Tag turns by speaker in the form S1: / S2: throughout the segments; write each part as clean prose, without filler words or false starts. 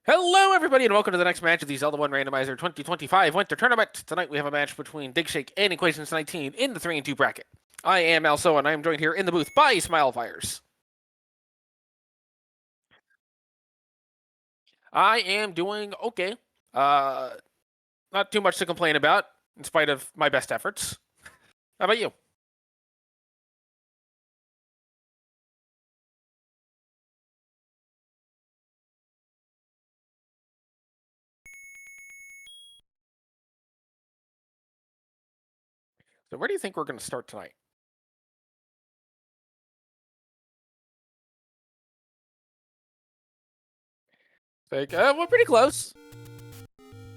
S1: Hello, everybody, and welcome to the next match of the Z1R Randomizer 2025 Winter Tournament. Tonight we have a match between digshake and equations19 in the 3 and 2 bracket. I am Also, and I am joined here in the booth by Smilefires. I am doing okay. Not too much to complain about, in spite of my best efforts. How about you? So, where do you think we're going to start tonight? We're pretty close.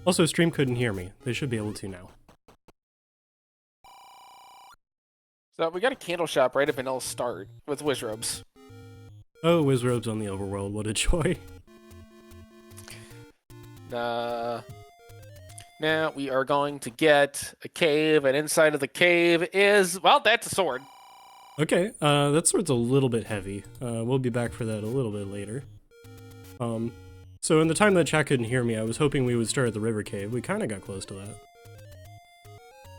S2: Also, stream couldn't hear me. They should be able to now.
S1: So, we got a candle shop right at Vanilla Start with Wizrobes.
S2: Oh, Wizrobes on the overworld, what a joy.
S1: Now we are going to get a cave, and inside of the cave is, well, that's a sword.
S2: Okay, that sword's a little bit heavy. We'll be back for that a little bit later. So in the time that chat couldn't hear me, I was hoping we would start at the river cave. We kind of got close to that.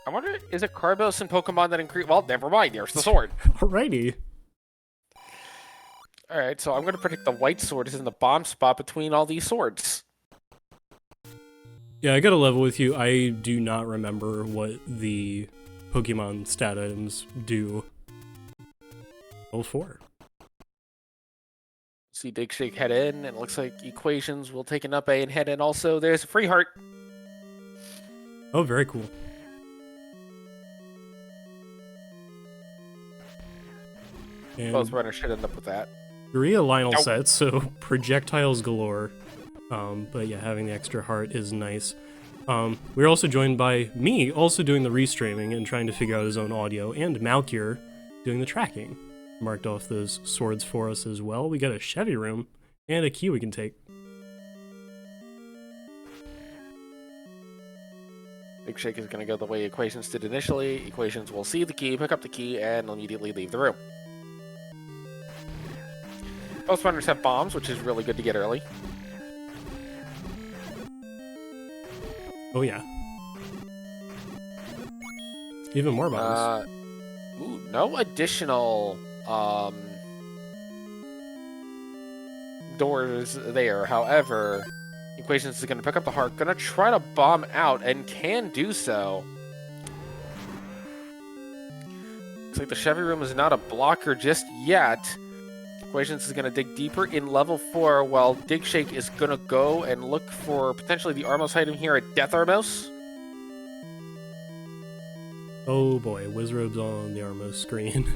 S1: I wonder, is it Carbos and Pokemon that increase? Well, never mind, there's the sword.
S2: Alrighty.
S1: Alright, so I'm going to predict the white sword is in the bomb spot between all these swords.
S2: Yeah, I gotta level with you. I do not remember what the Pokemon stat items do. Level 4.
S1: See digshake head in, and it looks like equations will take an up A and head in. Also, there's a free heart.
S2: Oh, very cool. And
S1: Both runners should end up with that.
S2: 3 Lionel sets, so projectiles galore. But yeah, having the extra heart is nice. We're also joined by me, also doing the restreaming and trying to figure out his own audio, and Malkier doing the tracking. Marked off those swords for us as well. We got a Chevy room and a key we can take.
S1: Digshake is going to go the way equations did initially. Equations will see the key, pick up the key, and immediately leave the room. Both runners have bombs, which is really good to get early.
S2: Oh yeah. Even more bombs.
S1: Ooh, no additional doors there. However, equations is going to pick up the heart, going to try to bomb out, and can do so. Looks like the Chevy room is not a blocker just yet. Equations is going to dig deeper in level 4, while digshake is going to go and look for potentially the Armos item here at Death Armos.
S2: Oh boy, Wizrobes on the Armos screen.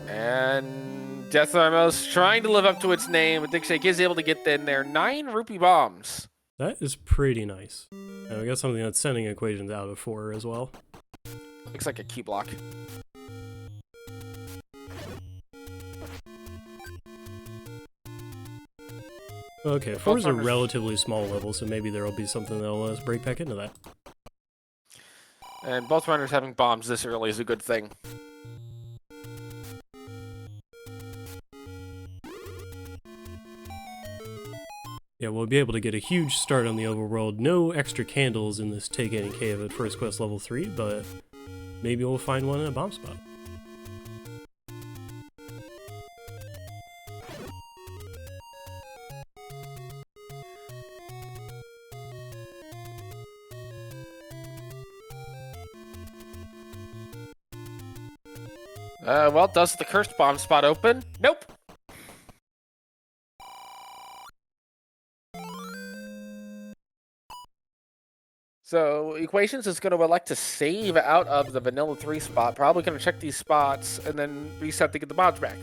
S1: And Death Armos trying to live up to its name, but digshake is able to get in there. 9 rupee bombs.
S2: That is pretty nice. And we got something that's sending equations out of 4 as well.
S1: Looks like a key block.
S2: Okay, 4 is a relatively small level, so maybe there will be something that will let us break back into that.
S1: And both runners having bombs this early is a good thing.
S2: Yeah, we'll be able to get a huge start on the overworld. No extra candles in this Take Any Cave at First Quest level 3, but maybe we'll find one in a bomb spot.
S1: Well, does the cursed bomb spot open? Nope. So, Equations is going to elect to save out of the Vanilla 3 spot. Probably going to check these spots and then reset to get the bombs back.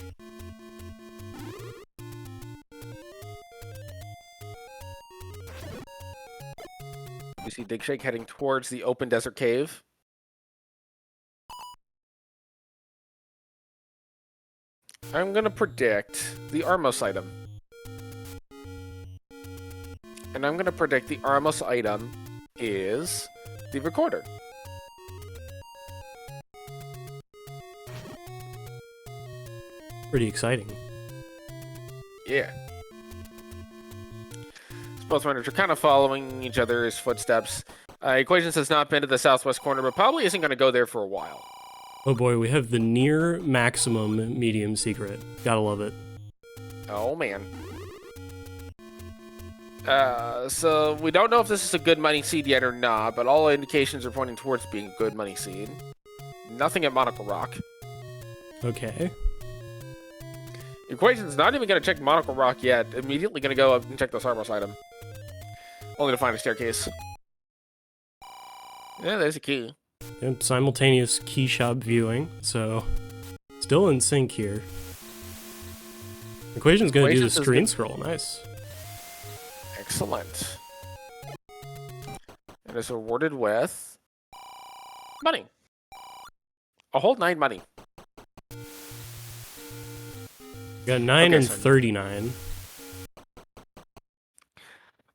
S1: We see digshake heading towards the open desert cave. I'm going to predict the Armos item. And I'm going to predict the Armos item is the recorder.
S2: Pretty exciting.
S1: Yeah. Both runners are kind of following each other's footsteps. Equations has not been to the southwest corner, but probably isn't going to go there for a while.
S2: Oh boy, we have the near maximum medium secret. Gotta love it.
S1: Oh, man. So we don't know if this is a good money seed yet or not, but all indications are pointing towards being a good money seed. Nothing at Monocle Rock.
S2: Okay.
S1: Equation's not even going to check Monocle Rock yet. Immediately going to go up and check the Sarmos item. Only to find a staircase. Yeah, there's a key.
S2: And simultaneous key shop viewing, so still in sync here. Equation's gonna do the screen scroll, nice.
S1: Excellent. And is awarded with money. A whole 9 money.
S2: Got 9 and 39.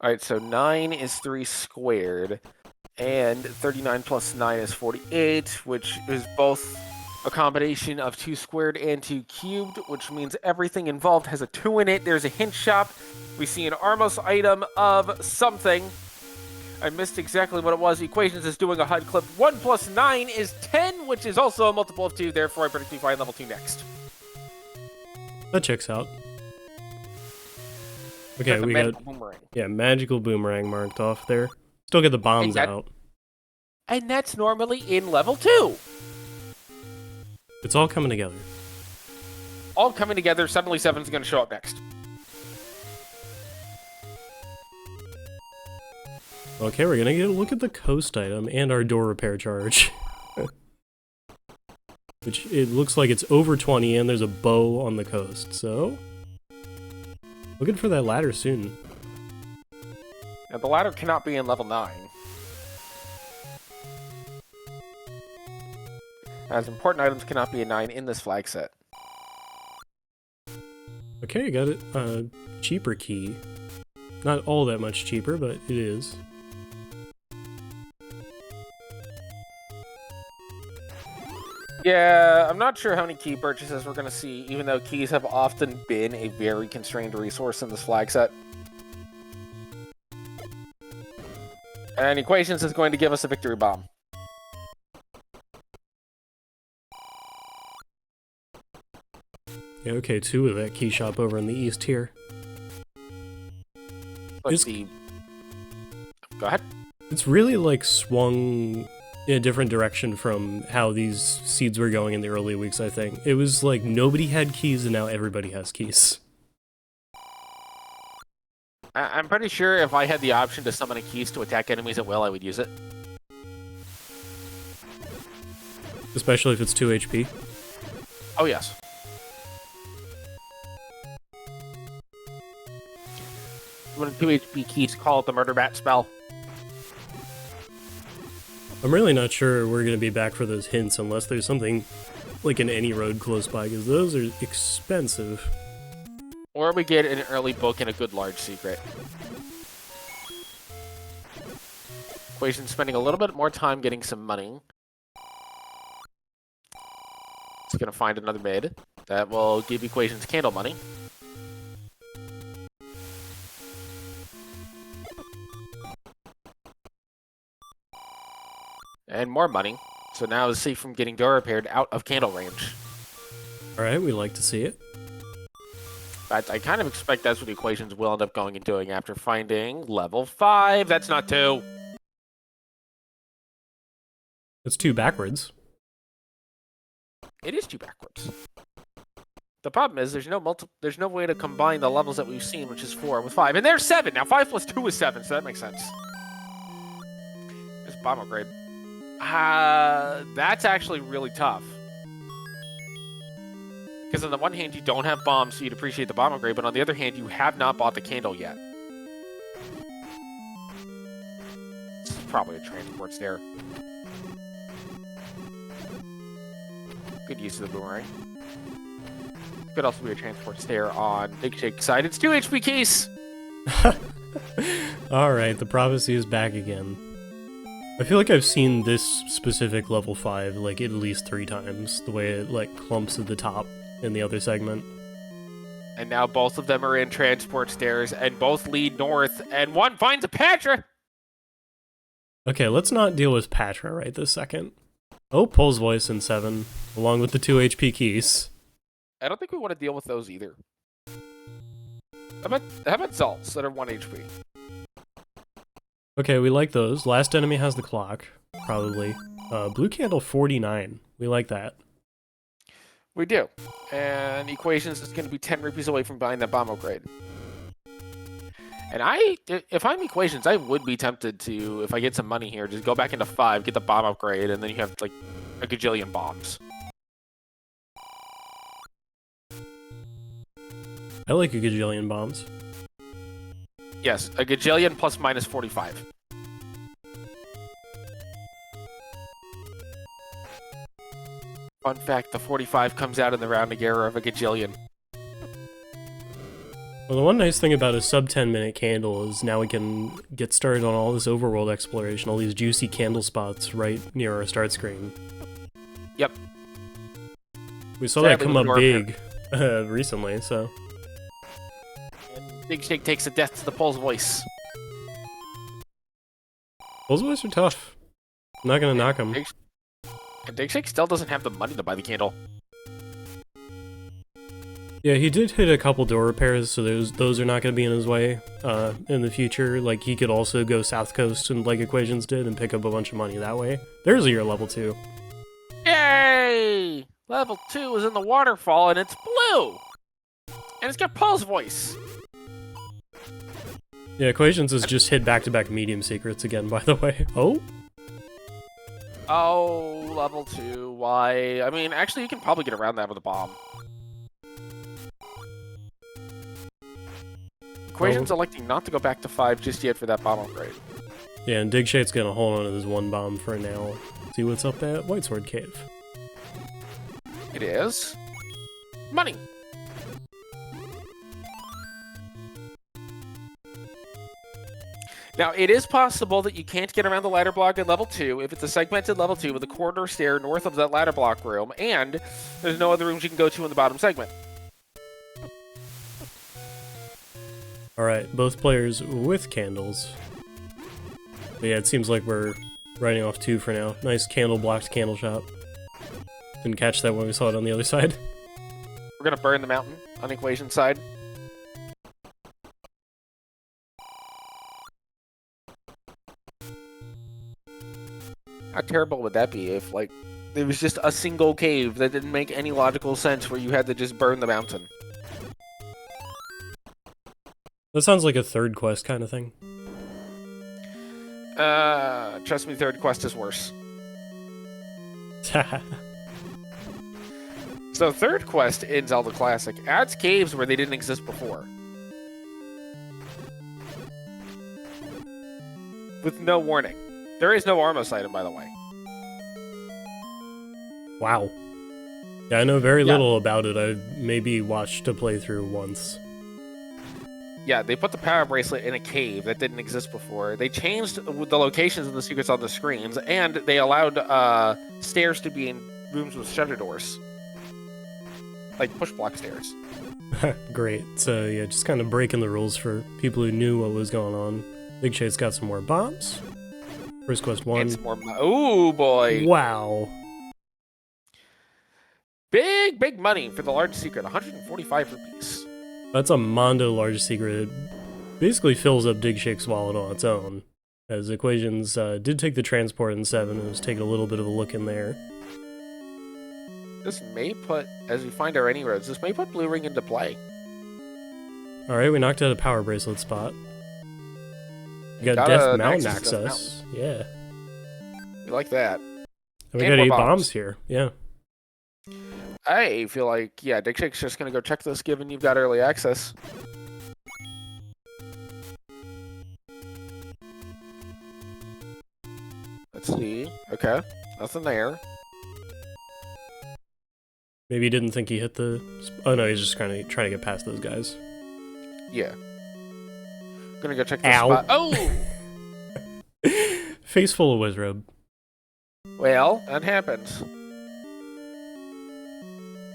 S1: Alright, so 9 is 3 squared. And 39 plus 9 is 48, which is both a combination of 2 squared and 2 cubed, which means everything involved has a 2 in it. There's a hint shop. We see an Armos item of something. I missed exactly what it was. Equations is doing a HUD clip. 1 plus 9 is 10, which is also a multiple of 2. Therefore, I predict we find level 2 next.
S2: That checks out. Okay, we got
S1: boomerang.
S2: Yeah, magical boomerang marked off there. Still get the bombs out.
S1: And that's normally in level 2.
S2: It's all coming together.
S1: All coming together. Suddenly 7's going to show up next.
S2: Okay, we're going to get a look at the coast item and our door repair charge. Which, it looks like it's over 20 and there's a bow on the coast, so... looking for that ladder soon.
S1: Now, the ladder cannot be in level 9. As important items cannot be a 9 in this flag set.
S2: Okay, got it. Cheaper key. Not all that much cheaper, but it is.
S1: Yeah, I'm not sure how many key purchases we're going to see, even though keys have often been a very constrained resource in this flag set. And Equations is going to give us a victory bomb.
S2: Yeah, okay, 2 of that key shop over in the east here.
S1: Let's see. Go ahead.
S2: It's really like swung in a different direction from how these seeds were going in the early weeks, I think. It was like nobody had keys and now everybody has keys.
S1: I'm pretty sure if I had the option to summon a keys to attack enemies at will, I would use it.
S2: Especially if it's 2 HP.
S1: Oh, yes. When a 2 HP keys, call it the Murder Bat spell.
S2: I'm really not sure we're going to be back for those hints unless there's something like an any road close by, because those are expensive.
S1: Or we get an early book and a good large secret. Equation's spending a little bit more time getting some money. It's going to find another bid that will give Equations candle money. And more money. So now is safe from getting door repaired out of candle range.
S2: Alright, we like to see it.
S1: But I kind of expect that's what Equations will end up going and doing after finding level 5. That's not 2.
S2: That's 2 backwards.
S1: It is 2 backwards. The problem is there's no way to combine the levels that we've seen, which is 4 with 5. And there's 7! Now 5 plus 2 is 7, so that makes sense. There's bomb upgrade. That's actually really tough. Because on the one hand, you don't have bombs, so you'd appreciate the bomb upgrade, but on the other hand, you have not bought the candle yet. It's probably a transport stair. Good use of the boomerang. Could also be a transport stair on digshake side. It's 2 HP keys!
S2: Alright, the prophecy is back again. I feel like I've seen this specific level 5 like at least 3 times, the way it like clumps at the top in the other segment.
S1: And now both of them are in transport stairs, and both lead north, and one finds a Patra!
S2: Okay, let's not deal with Patra right this second. Oh, Pole's Voice in 7, along with the 2 HP keys.
S1: I don't think we want to deal with those either. How about Zalts that are 1 HP?
S2: Okay, we like those. Last enemy has the clock, probably. Blue Candle 49. We like that.
S1: We do. And Equations is going to be 10 rupees away from buying that bomb upgrade. And if I'm Equations, I would be tempted to, if I get some money here, just go back into 5, get the bomb upgrade, and then you have, like, a gajillion bombs.
S2: I like a gajillion bombs.
S1: Yes, a gajillion plus minus 45. Fun fact, the 45 comes out in the rounding error of a gajillion.
S2: Well, the one nice thing about a sub 10-minute candle is now we can get started on all this overworld exploration, all these juicy candle spots right near our start screen.
S1: Yep.
S2: We saw that come up big recently, so...
S1: And Digshake takes a death to the Pole's Voice.
S2: Pole's Voice are tough. I'm not gonna knock them.
S1: And Digshake still doesn't have the money to buy the candle.
S2: Yeah, he did hit a couple door repairs, so those are not going to be in his way in the future. Like, he could also go South Coast and like Equations did and pick up a bunch of money that way. There's your level 2.
S1: Yay! Level 2 is in the waterfall, and it's blue! And it's got Pole's Voice.
S2: Yeah, Equations has just hit back-to-back medium secrets again, by the way. Oh?
S1: Oh, level 2, why? I mean, actually, you can probably get around that with a bomb. Equations electing not to go back to 5 just yet for that bomb upgrade.
S2: Yeah, and Digshake's gonna hold on to this one bomb for now. See what's up at Whitesword Cave.
S1: It is money. Now, it is possible that you can't get around the ladder block at level 2 if it's a segmented level 2 with a corridor stair north of that ladder block room, and there's no other rooms you can go to in the bottom segment.
S2: Alright, both players with candles. But yeah, it seems like we're writing off 2 for now. Nice candle-blocked candle shop. Didn't catch that when we saw it on the other side.
S1: We're gonna burn the mountain on the Equation side. How terrible would that be if, like, it was just a single cave that didn't make any logical sense where you had to just burn the mountain?
S2: That sounds like a third quest kind of thing.
S1: Trust me, third quest is worse. So third quest in Zelda Classic adds caves where they didn't exist before. With no warning. There is no Armos item, by the way.
S2: Wow. Yeah, I know very little about it. I maybe watched a playthrough once.
S1: Yeah, they put the power bracelet in a cave that didn't exist before. They changed the locations of the secrets on the screens, and they allowed stairs to be in rooms with shutter doors. Like push-block stairs.
S2: Great. So, yeah, just kind of breaking the rules for people who knew what was going on. Big Shade's got some more bombs. First quest 1.
S1: And some more ooh, boy.
S2: Wow.
S1: Big, big money for the large secret. 145 rupees.
S2: That's a Mondo large secret. It basically fills up Digshake's wallet on its own. As Equations did take the transport in 7 and was taking a little bit of a look in there.
S1: This may put, as we find our any roads, this may put Blue Ring into play.
S2: Alright, we knocked out a power bracelet spot. We got Death Mountain access. Yeah.
S1: We like that.
S2: And we got 8 bombs here. Yeah.
S1: I feel like, yeah, Digshake's just going to go check this given you've got early access. Let's see. Okay. Nothing there.
S2: Maybe he didn't think he hit the... Oh no, he's just trying to get past those guys.
S1: Yeah. Gonna go check this spot. Oh!
S2: Face full of Wizrobe.
S1: Well, that happens.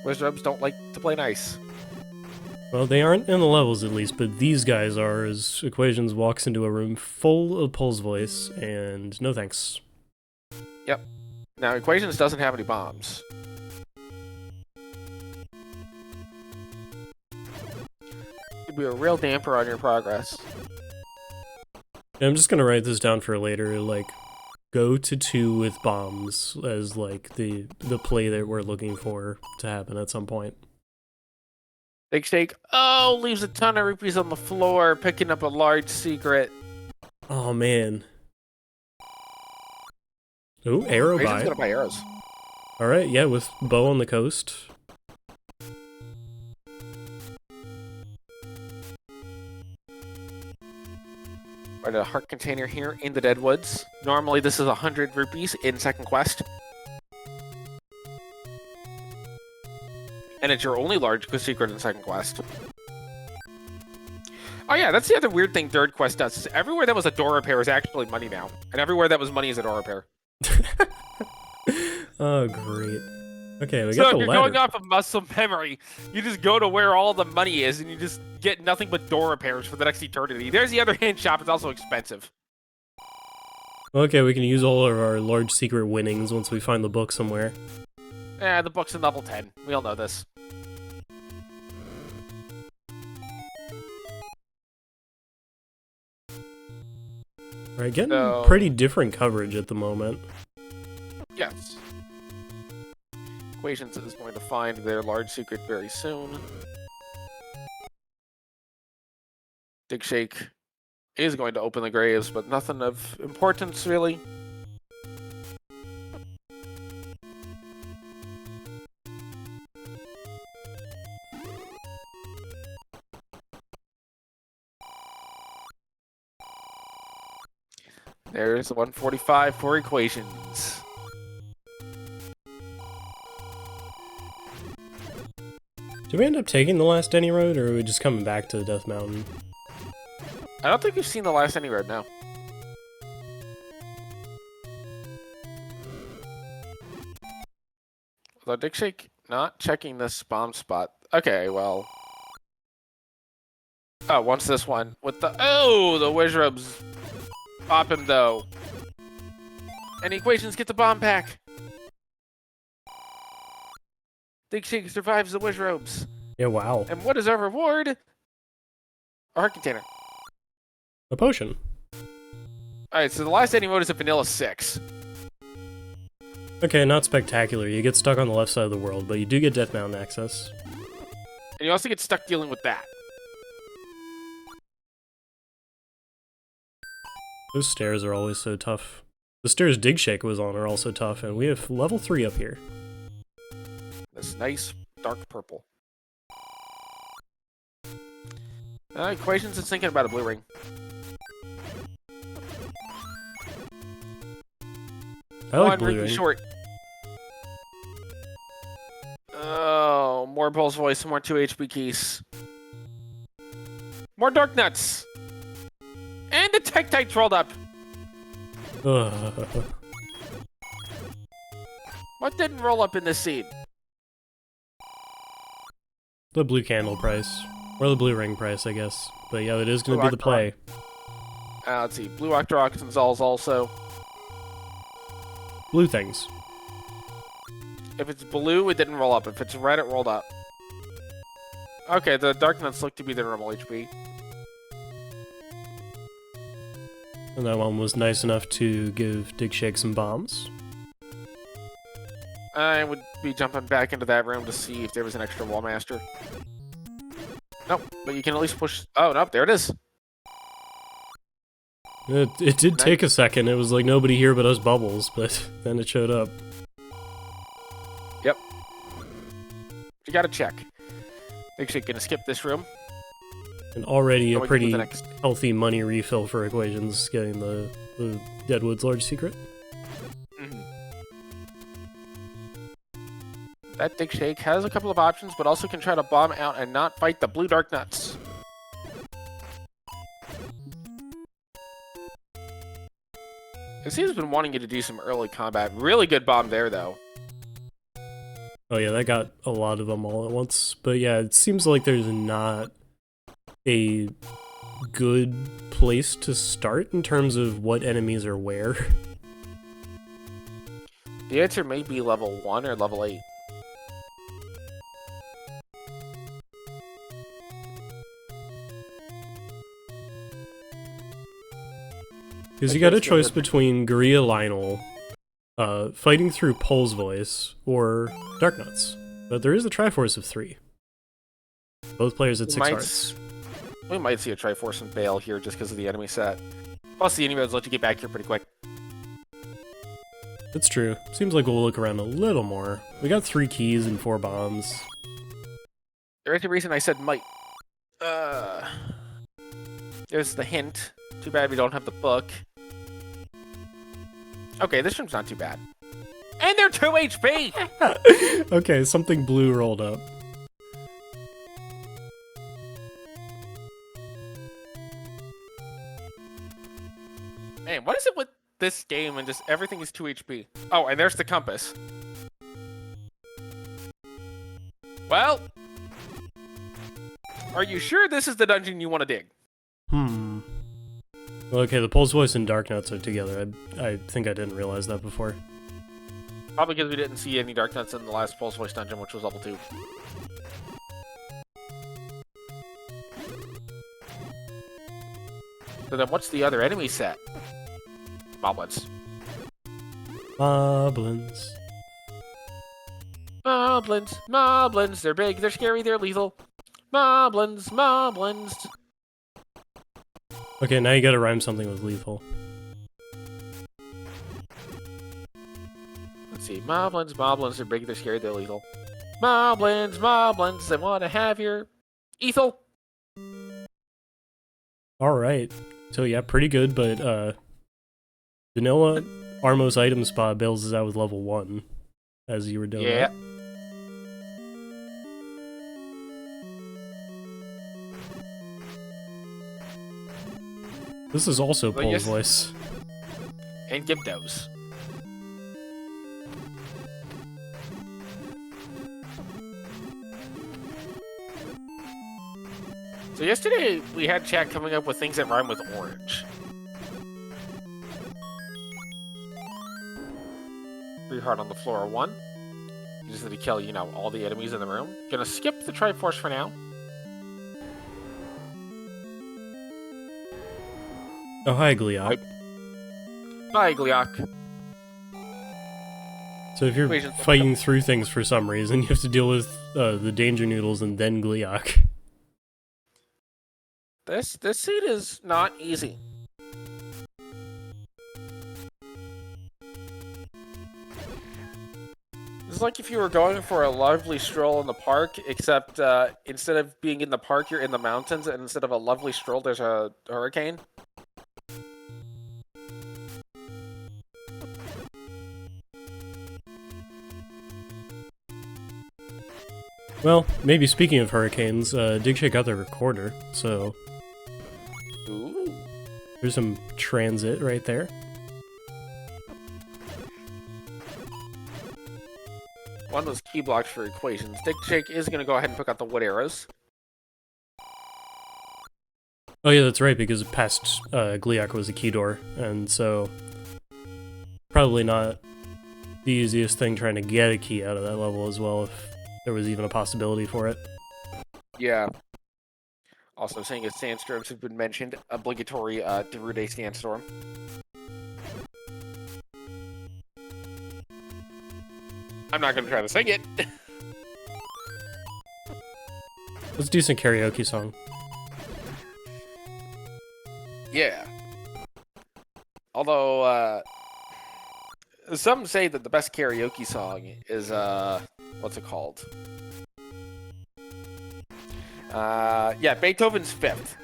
S1: Wizrobes don't like to play nice.
S2: Well, they aren't in the levels at least, but these guys are, as Equations walks into a room full of Pulse Voice, and no thanks.
S1: Yep. Now, Equations doesn't have any bombs. It'd be a real damper on your progress.
S2: I'm just gonna write this down for later, like, go to 2 with bombs as, like, the play that we're looking for to happen at some point.
S1: Digshake, oh, leaves a ton of rupees on the floor, picking up a large secret.
S2: Oh, man. Ooh, arrow
S1: Equations
S2: buy.
S1: gonna buy arrows.
S2: Alright, yeah, with Bow on the coast.
S1: Right, a heart container here in the Deadwoods. Normally this is 100 rupees in second quest. And it's your only large secret in second quest. Oh yeah, that's the other weird thing third quest does. Is everywhere that was a door repair is actually money now. And everywhere that was money is a door repair.
S2: Oh, great. Okay, we
S1: So
S2: got
S1: if
S2: the
S1: you're
S2: ladder.
S1: going off of muscle memory, you just go to where all the money is and you just get nothing but door repairs for the next eternity. There's the other hand shop, it's also expensive.
S2: Okay, we can use all of our large secret winnings once we find the book somewhere.
S1: Eh, the book's in level 10. We all know this.
S2: Alright, getting
S1: So-
S2: pretty different coverage at the moment.
S1: Yes. Equations is going to find their large secret very soon. Digshake is going to open the graves, but nothing of importance, really. There's 145 for Equations.
S2: Did we end up taking the last Denny Road, or are we just coming back to Death Mountain?
S1: I don't think we've seen the last any road now. Although Digshake not checking this bomb spot. Okay, well. Oh, once this one with the the Wizrobes pop him though. And Equations get the bomb pack. Digshake survives the Wizrobes.
S2: Yeah, wow.
S1: And what is our reward? A heart container.
S2: A potion.
S1: Alright, so the last ending mode is a vanilla 6.
S2: Okay, not spectacular. You get stuck on the left side of the world, but you do get Death Mountain access.
S1: And you also get stuck dealing with that.
S2: Those stairs are always so tough. The stairs Digshake was on are also tough, and we have level 3 up here.
S1: This nice dark purple. Equations is thinking about a blue ring.
S2: I like
S1: One
S2: blue
S1: rupee
S2: ring.
S1: short. Oh, more Pulse Voice, more 2 HP keys. More Dark Nuts. And the Tektite rolled up.
S2: Ugh.
S1: What didn't roll up in this seed?
S2: The blue candle price. Or the blue ring price, I guess. But yeah, it is going to
S1: Blue
S2: be the play.
S1: Let's see. Blue Octorox and Zol's also.
S2: Blue things.
S1: If it's blue, it didn't roll up. If it's red, it rolled up. Okay, the Dark Nuts look to be the normal HP.
S2: And that one was nice enough to give Digshake some bombs.
S1: I would be jumping back into that room to see if there was an extra Wall Master. Nope, but you can at least push... Oh, nope, there it is.
S2: It did take a second. It was like nobody here but us bubbles, but then it showed up.
S1: Yep. You gotta check. Actually, gonna skip this room.
S2: And already a
S1: Going to
S2: pretty
S1: the next.
S2: healthy money refill for Equations, getting the Deadwood's large secret.
S1: Mhm. That Digshake has a couple of options, but also can try to bomb out and not fight the blue Dark Nuts. This has been wanting you to do some early combat. Really good bomb there, though.
S2: Oh yeah, that got a lot of them all at once. But yeah, it seems like there's not a good place to start in terms of what enemies are where.
S1: The answer may be level 1 or level 8.
S2: Because you got a choice between Guerrilla Lionel, fighting through Pole's Voice, or Darknuts. But there is a Triforce of 3. Both players at 6 hearts.
S1: We might see a Triforce and Bale here just because of the enemy set. Plus, the enemy roads let you get back here pretty quick.
S2: That's true. Seems like we'll look around a little more. We got 3 keys and 4 bombs.
S1: There's the reason I said might. There's the hint. Too bad we don't have the book. Okay, this room's not too bad. And they're 2 HP!
S2: Okay, something blue rolled up.
S1: Man, what is it with this game and just everything is 2 HP? Oh, and there's the compass. Well, are you sure this is the dungeon you want to dig?
S2: Well, okay, the Pole's Voice and Darknuts are together. I think I didn't realize that before.
S1: Probably because we didn't see any Darknuts in the last Pulse Voice dungeon, which was level 2. So then what's the other enemy set? Moblins.
S2: Moblins.
S1: Moblins. Moblins. They're big, they're scary, they're lethal. Moblins. Moblins.
S2: Okay, now you gotta rhyme something with lethal.
S1: Let's see. Moblins. Moblins. They're big, they're scary, they're lethal. Moblins. Moblins. They want to have your ethel.
S2: Alright. So yeah, pretty good, but Vanilla Armos item spa bails us out with level 1 as you were doing that. This is also Pole's Voice.
S1: And Gibdos. So yesterday we had chat coming up with things that rhyme with orange. Free heart on the floor 1. You just need to kill, you know, all the enemies in the room. Gonna skip the Triforce for now.
S2: Oh, hi, Gliok.
S1: Bye, Gliok.
S2: So if you're fighting through things for some reason, you have to deal with the Danger Noodles and then Gliok.
S1: This seed is not easy. It's like if you were going for a lovely stroll in the park, except instead of being in the park, you're in the mountains, and instead of a lovely stroll, there's a hurricane.
S2: Well, maybe speaking of hurricanes, digshake got the recorder, so...
S1: Ooh.
S2: There's some transit right there.
S1: One was key blocked for equations. Digshake is going to go ahead and pick out the wood arrows.
S2: Oh yeah, that's right, because past Gliok was a key door, and so... Probably not the easiest thing trying to get a key out of that level as well, if there was even a possibility for it.
S1: Yeah. Also, seeing as sandstorms have been mentioned, obligatory Derude sandstorm. I'm not gonna try to sing it.
S2: It's a decent karaoke song.
S1: Yeah. Although, some say that the best karaoke song is, what's it called? Yeah, Beethoven's Fifth.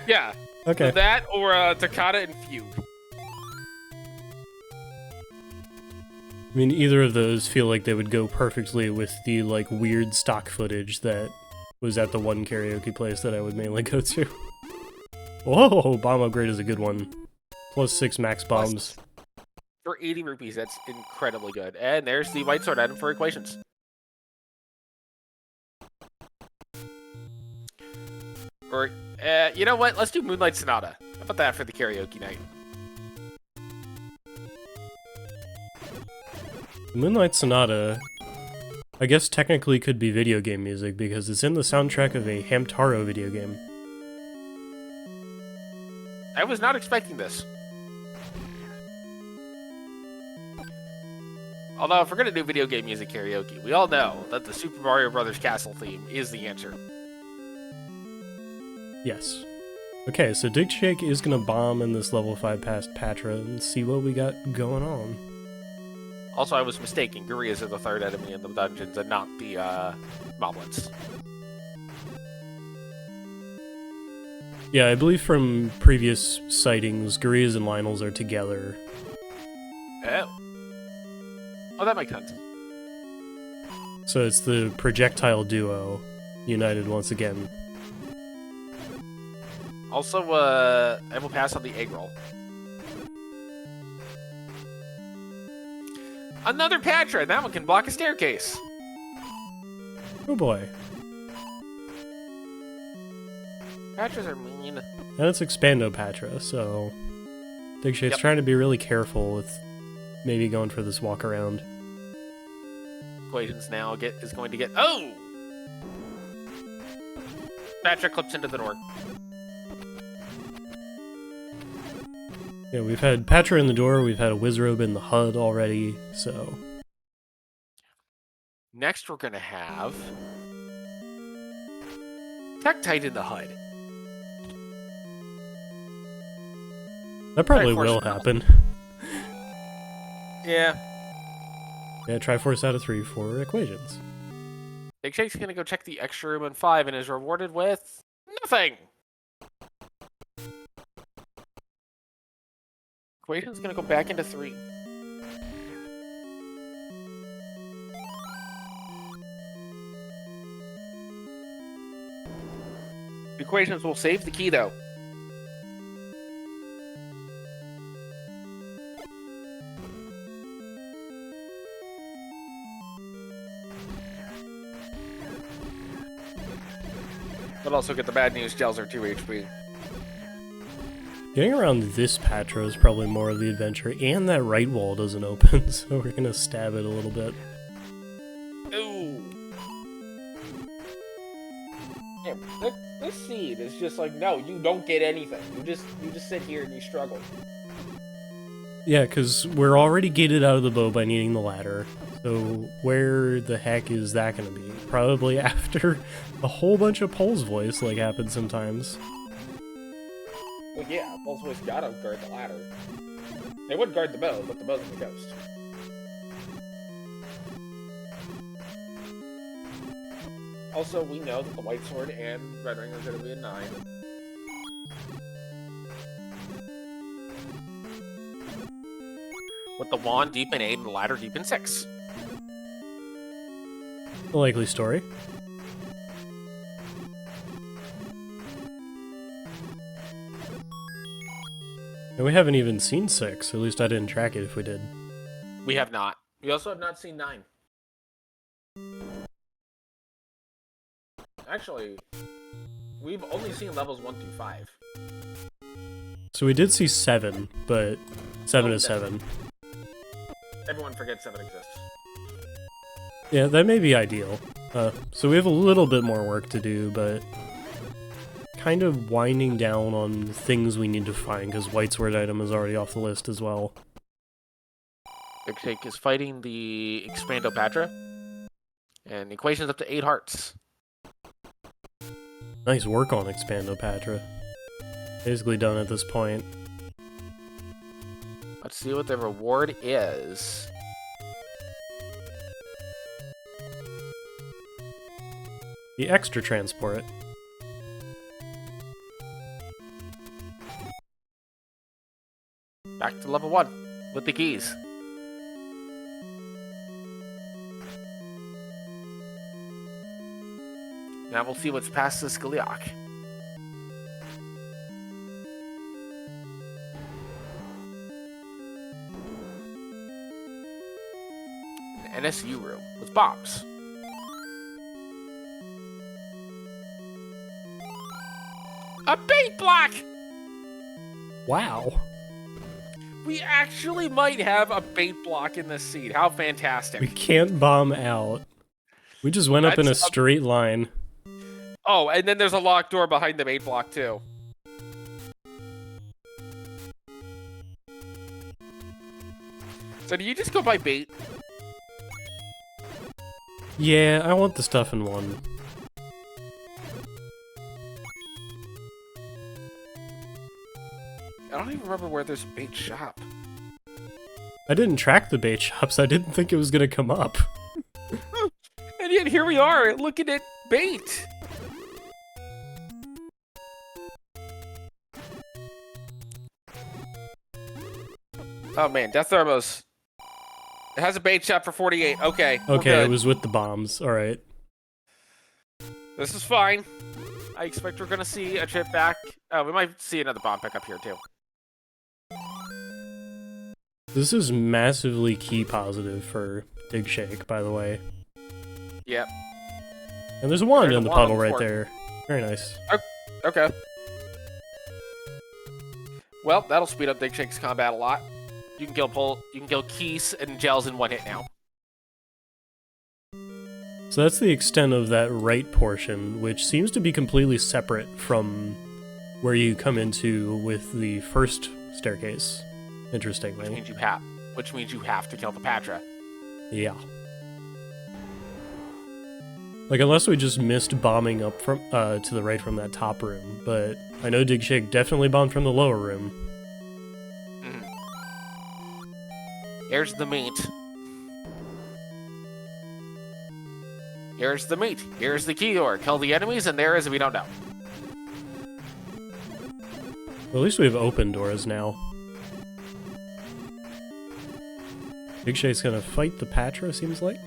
S1: Yeah.
S2: Okay.
S1: That or Toccata and Fugue.
S2: I mean, either of those feel like they would go perfectly with the, like, weird stock footage that was at the one karaoke place that I would mainly go to. Whoa, bomb upgrade is a good one. +6 max bombs.
S1: For 80 rupees, that's incredibly good. And there's the white sword item for equations. Or, you know what? Let's do Moonlight Sonata. How about that for the karaoke night?
S2: Moonlight Sonata, I guess technically could be video game music because it's in the soundtrack of a Hamtaro video game.
S1: I was not expecting this. Although, if we're going to do video game music karaoke, we all know that the Super Mario Bros. Castle theme is the answer.
S2: Yes. Okay, so Digshake is gonna bomb in this level 5 past Patra and see what we got going on.
S1: Also, I was mistaken. Gurias are the third enemy in the dungeons and not the moblins.
S2: Yeah, I believe from previous sightings, Gurias and Lionels are together.
S1: Oh. Oh, that makes sense.
S2: So it's the projectile duo united once again.
S1: Also, I will pass on the egg roll. Another Patra, and that one can block a staircase.
S2: Oh boy.
S1: Patras are mean.
S2: And it's Expando Patra, so Digshake's trying to be really careful with maybe going for this walk around.
S1: Equations now is going to get... Oh! Patra clips into the door.
S2: Yeah, we've had Patra in the door, we've had a Wizrobe in the HUD already, so...
S1: Next we're gonna have... Tektite in the HUD.
S2: That probably will happen.
S1: Yeah.
S2: Yeah, Triforce out of 3 for equations.
S1: Digshake's gonna go check the extra room in 5 and is rewarded with... nothing! Equation's gonna go back into 3. Equations will save the key, though. But also get the bad news, gels are 2 HP.
S2: Getting around this Patra is probably more of the adventure, and that right wall doesn't open, so we're gonna stab it a little bit.
S1: Ooh. Yeah, this seed is just like, no, you don't get anything. You just sit here and you struggle.
S2: Yeah, because we're already gated out of the bow by needing the ladder, so where the heck is that gonna be? Probably after a whole bunch of Pole's voice, like happens sometimes.
S1: Well, yeah, Pole's voice gotta guard the ladder. They would guard the bow, but the bow's in the ghost. Also, we know that the White Sword and Red Ring are going to be a 9. With the Wand deep in 8 and the ladder deep in 6.
S2: A likely story. And we haven't even seen 6, at least I didn't track it if we did.
S1: We have not. We also have not seen 9. Actually, we've only seen levels 1 through 5.
S2: So we did see 7, but 7 is 7.
S1: Everyone forgets 7 exists.
S2: Yeah, that may be ideal. So we have a little bit more work to do, but kind of winding down on things we need to find, because White Sword item is already off the list as well.
S1: Digshake is fighting the Expando Patra, and equations up to 8 hearts.
S2: Nice work on Expando Patra. Basically done at this point.
S1: Let's see what the reward is.
S2: The extra transport.
S1: Back to level 1 with the keys. Now we'll see what's past the Skiliak. an SU room with bombs. A bait block!
S2: Wow.
S1: We actually might have a bait block in this seed. How fantastic.
S2: We can't bomb out. We just went up in a straight line.
S1: Oh, and then there's a locked door behind the bait block, too. So do you just go by bait?
S2: Yeah, I want the stuff in one.
S1: I don't even remember where there's a bait shop.
S2: I didn't track the bait shops. I didn't think it was gonna come up.
S1: And yet here we are, looking at bait. Oh man, Death Thermos. It has a bait shop for 48. Okay.
S2: Okay, it was with the bombs. All right.
S1: This is fine. I expect we're gonna see a trip back. Oh, we might see another bomb pickup here too.
S2: This is massively key positive for digshake, by the way.
S1: Yep.
S2: And there's a wand
S1: There's
S2: in
S1: a
S2: the
S1: wand
S2: puddle right
S1: for it.
S2: there. Very nice.
S1: Okay. Well, that'll speed up digshake's combat a lot. You can kill Keys and Gels in one hit now.
S2: So that's the extent of that right portion, which seems to be completely separate from where you come into with the first staircase. Interestingly.
S1: Which means you have to kill the Patra.
S2: Yeah. Like, unless we just missed bombing up from to the right from that top room, but I know digshake definitely bombed from the lower room.
S1: Here's the meat. Here's the meat. Here's the key door. Kill the enemies, and there is we don't know.
S2: Well, at least we have open doors now. Digshake's gonna fight the Patra, seems like.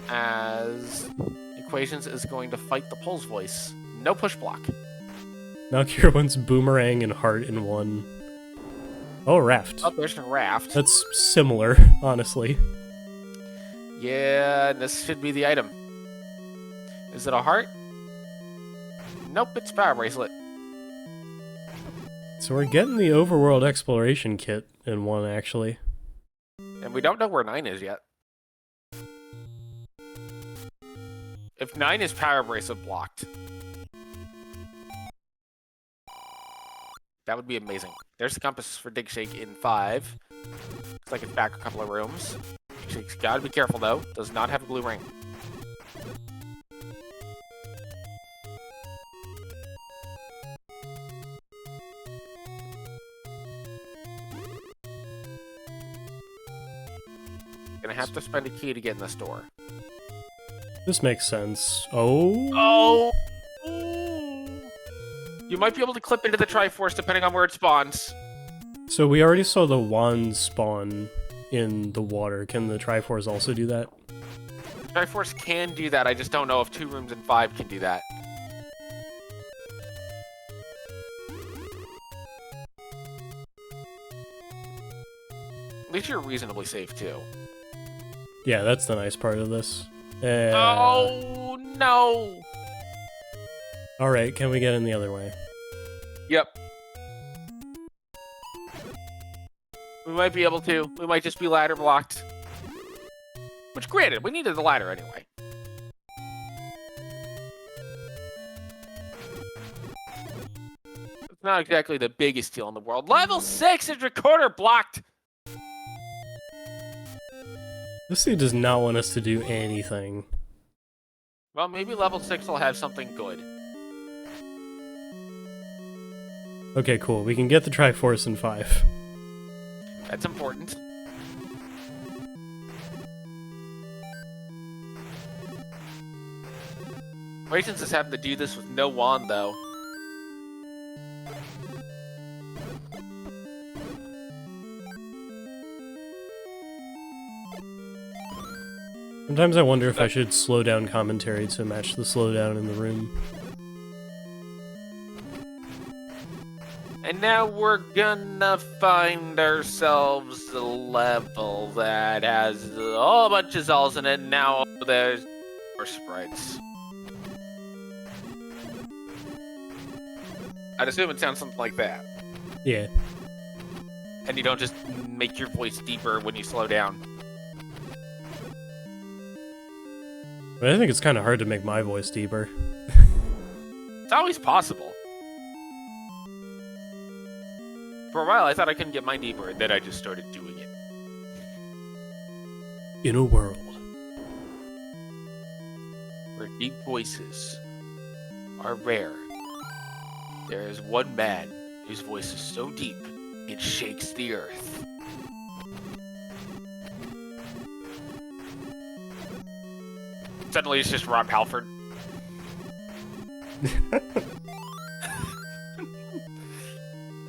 S1: As Equations is going to fight the Pulse Voice. No push block.
S2: Now Cure wants Boomerang and Heart in one. Oh, Raft.
S1: Oh, there's a Raft.
S2: That's similar, honestly.
S1: Yeah, this should be the item. Is it a heart? Nope, it's Power Bracelet.
S2: So we're getting the overworld exploration kit in one, actually.
S1: And we don't know where 9 is yet. If 9 is Power Bracelet blocked, that would be amazing. There's the compass for Digshake in 5. Looks like it's back a couple of rooms. Digshake's gotta be careful though. Does not have a blue ring. Gonna have to spend a key to get in this door.
S2: This makes sense. Oh.
S1: Oh! You might be able to clip into the Triforce depending on where it spawns.
S2: So we already saw the wand spawn in the water. Can the Triforce also do that?
S1: The Triforce can do that, I just don't know if 2 rooms in 5 can do that. At least you're reasonably safe too.
S2: Yeah, that's the nice part of this.
S1: Oh, no!
S2: Alright, can we get in the other way?
S1: Yep. We might be able to. We might just be ladder blocked. Which, granted, we needed the ladder anyway. It's not exactly the biggest deal in the world. Level 6 is recorder blocked!
S2: This thing does not want us to do anything.
S1: Well, maybe level 6 will have something good.
S2: Okay, cool. We can get the Triforce in 5.
S1: That's important. Equations is having to do this with no wand, though.
S2: Sometimes I wonder if I should slow down commentary to match the slowdown in the room.
S1: And now we're gonna find ourselves a level that has a whole bunch of Zolls in it. Now there's more sprites. I'd assume it sounds something like that.
S2: Yeah.
S1: And you don't just make your voice deeper when you slow down.
S2: But I think it's kind of hard to make my voice deeper.
S1: It's always possible. For a while, I thought I couldn't get mine deeper, and then I just started doing it.
S2: In a world
S1: where deep voices are rare, there is one man whose voice is so deep, it shakes the earth. Suddenly it's just Rob Halford.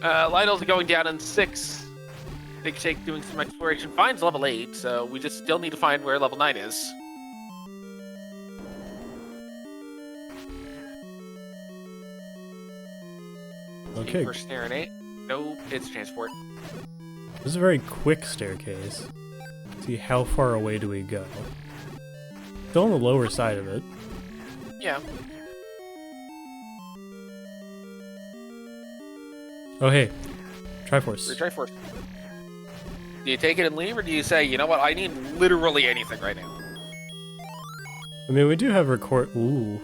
S1: Lionel's going down in 6. Digshake doing some exploration. Finds level 8, so we just still need to find where level 9 is.
S2: Okay.
S1: For snare and 8. Nope, it's transport.
S2: This is a very quick staircase. See, how far away do we go? Still on the lower side of it.
S1: Yeah.
S2: Oh, hey. Triforce.
S1: Triforce. Do you take it and leave, or do you say, you know what, I need literally anything right now?
S2: I mean, we do have record. Ooh.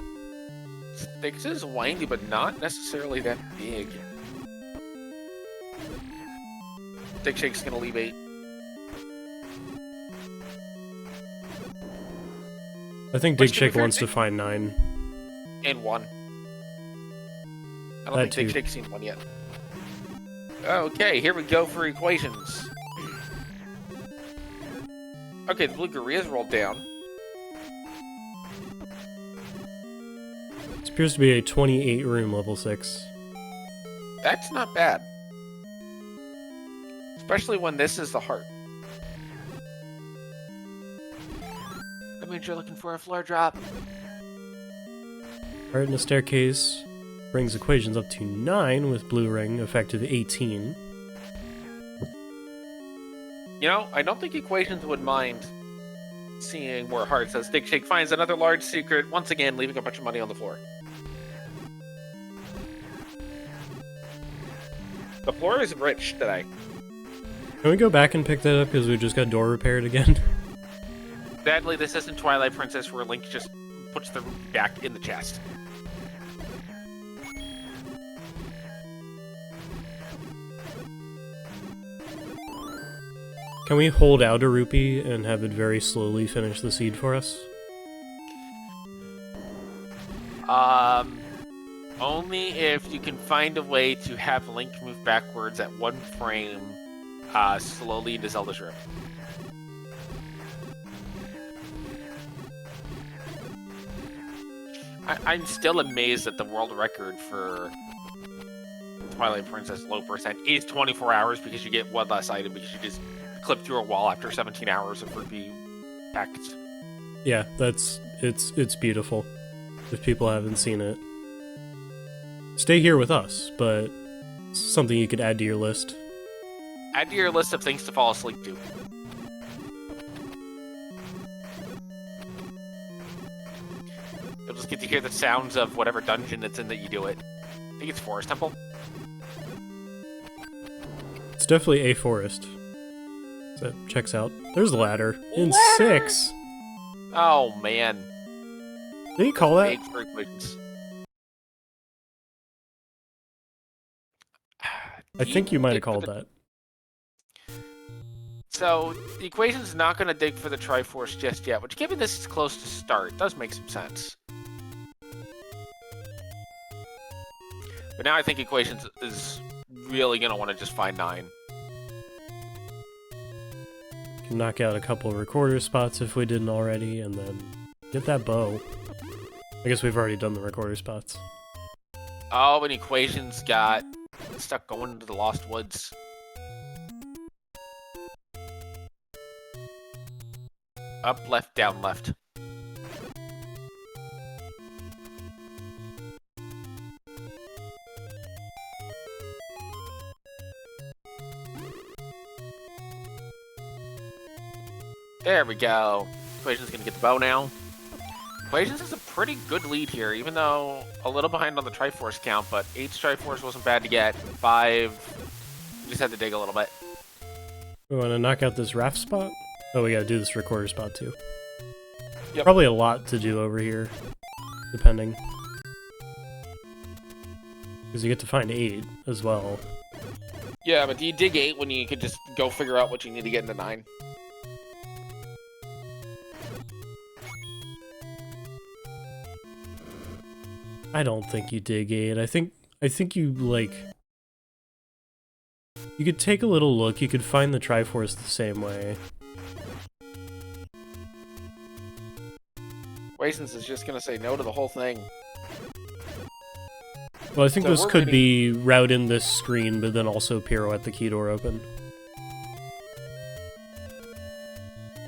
S1: This is windy, but not necessarily that big. Digshake's gonna leave 8.
S2: I think Digshake wants to find 9.
S1: And 1. I don't
S2: That
S1: think
S2: too.
S1: Digshake's seen 1 yet. Okay, here we go for equations. Okay, the blue Guria's rolled down.
S2: This appears to be a 28 room level 6.
S1: That's not bad. Especially when this is the heart. That means you're looking for a floor drop.
S2: Heart in the staircase brings equations up to 9 with blue ring, effective 18.
S1: You know, I don't think equations would mind seeing more hearts as Digshake finds another large secret, once again leaving a bunch of money on the floor. The floor is rich today.
S2: Can we go back and pick that up because we just got door repaired again?
S1: Sadly, this isn't Twilight Princess where Link just puts the rupee back in the chest.
S2: Can we hold out a rupee and have it very slowly finish the seed for us?
S1: Only if you can find a way to have Link move backwards at 1 frame, slowly into Zelda's room. I'm still amazed that the world record for Twilight Princess low percent is 24 hours because you get one less item because you just clip through a wall after 17 hours of rupee packs.
S2: Yeah, it's beautiful. If people haven't seen it, stay here with us, but it's something you could add to your list.
S1: Add to your list of things to fall asleep to. You'll just get to hear the sounds of whatever dungeon it's in that you do it. I think it's Forest Temple.
S2: It's definitely a forest. So that checks out. There's the ladder. In 6.
S1: Oh, man.
S2: Did he call that?
S1: Big for equations.
S2: I think you might have called that.
S1: So, the equation's not going to dig for the Triforce just yet, which, given this is close to start, does make some sense. But now I think equations is really going to want to just find 9.
S2: Can knock out a couple of recorder spots if we didn't already, and then get that bow. I guess we've already done the recorder spots.
S1: Oh, and equations got stuck going into the Lost Woods. Up, left, down, left. There we go. Equations gonna get the bow now. Equations has a pretty good lead here, even though a little behind on the Triforce count, but 8 Triforce wasn't bad to get. 5, just had to dig a little bit.
S2: We want to knock out this raft spot? Oh, we gotta do this recorder spot too.
S1: Yep.
S2: Probably a lot to do over here, depending. Because you get to find 8 as well.
S1: Yeah, but do you dig 8 when you could just go figure out what you need to get into 9?
S2: I don't think you dig 8. I think you, like... You could take a little look, you could find the Triforce the same way.
S1: Equations is just gonna say no to the whole thing.
S2: Well, I think
S1: So
S2: this
S1: we're
S2: could
S1: reading-
S2: be route in this screen, but then also pirouette the key door open.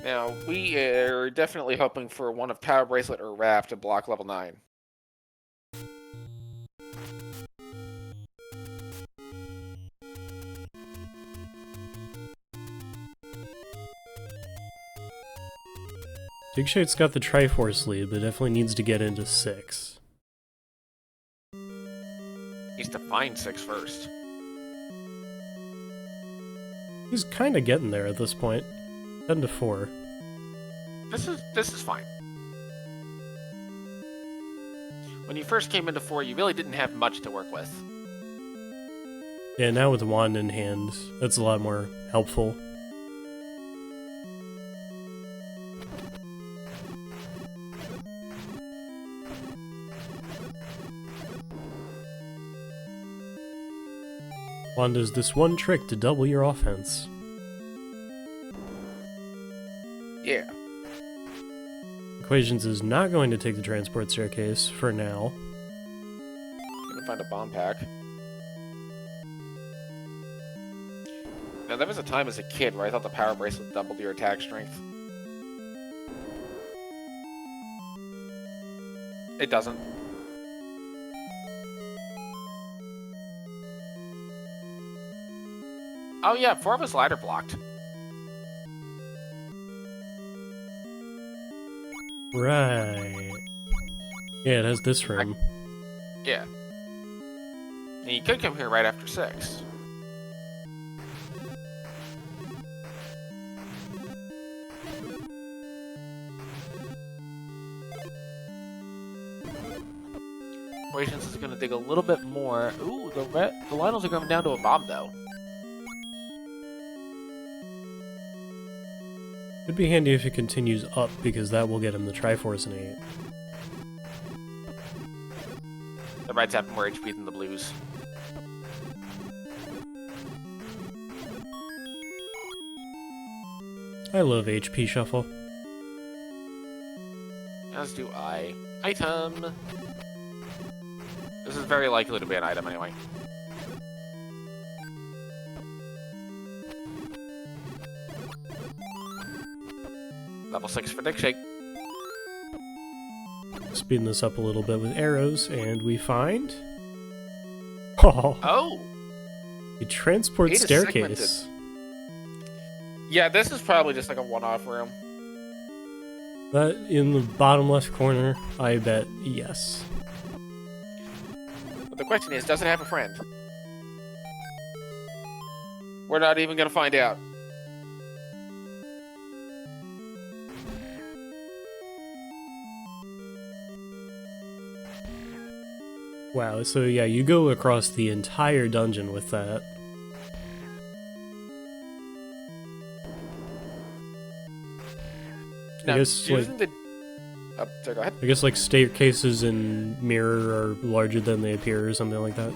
S1: Now, we are definitely hoping for one of Power Bracelet or Raft to block level 9.
S2: Digshake's got the Triforce lead, but definitely needs to get into 6.
S1: Needs to find 6 first.
S2: He's kind of getting there at this point. 10 to 4.
S1: This is fine. When you first came into 4, you really didn't have much to work with.
S2: Yeah, now with the wand in hand, that's a lot more helpful. Wand does this one trick to double your offense.
S1: Yeah.
S2: Equations is not going to take the transport staircase for now.
S1: Gonna find a bomb pack. Now, there was a time as a kid where I thought the Power Bracelet doubled your attack strength. It doesn't. Oh yeah, 4 of us ladder blocked.
S2: Right. Yeah, it has this room.
S1: Yeah. And you could come here right after 6. Equations is going to dig a little bit more. Ooh, the Lionels are going down to a bomb, though.
S2: Could be handy if it continues up, because that will get him the Triforce in 8.
S1: The Reds have more HP than the Blues.
S2: I love HP shuffle.
S1: As do I. Item! This is very likely to be an item anyway. Level 6 for digshake.
S2: Speeding this up a little bit with arrows, and we find... Oh!
S1: Oh!
S2: A transport
S1: 8 is
S2: staircase.
S1: Yeah, this is probably just like a one-off room.
S2: That in the bottom left corner, I bet yes.
S1: But the question is, does it have a friend? We're not even gonna find out.
S2: Wow, so yeah, you go across the entire dungeon with that.
S1: Now,
S2: I guess,
S1: using the... Oh, sorry, go ahead.
S2: I guess like staircases in Mirror are larger than they appear or something like that.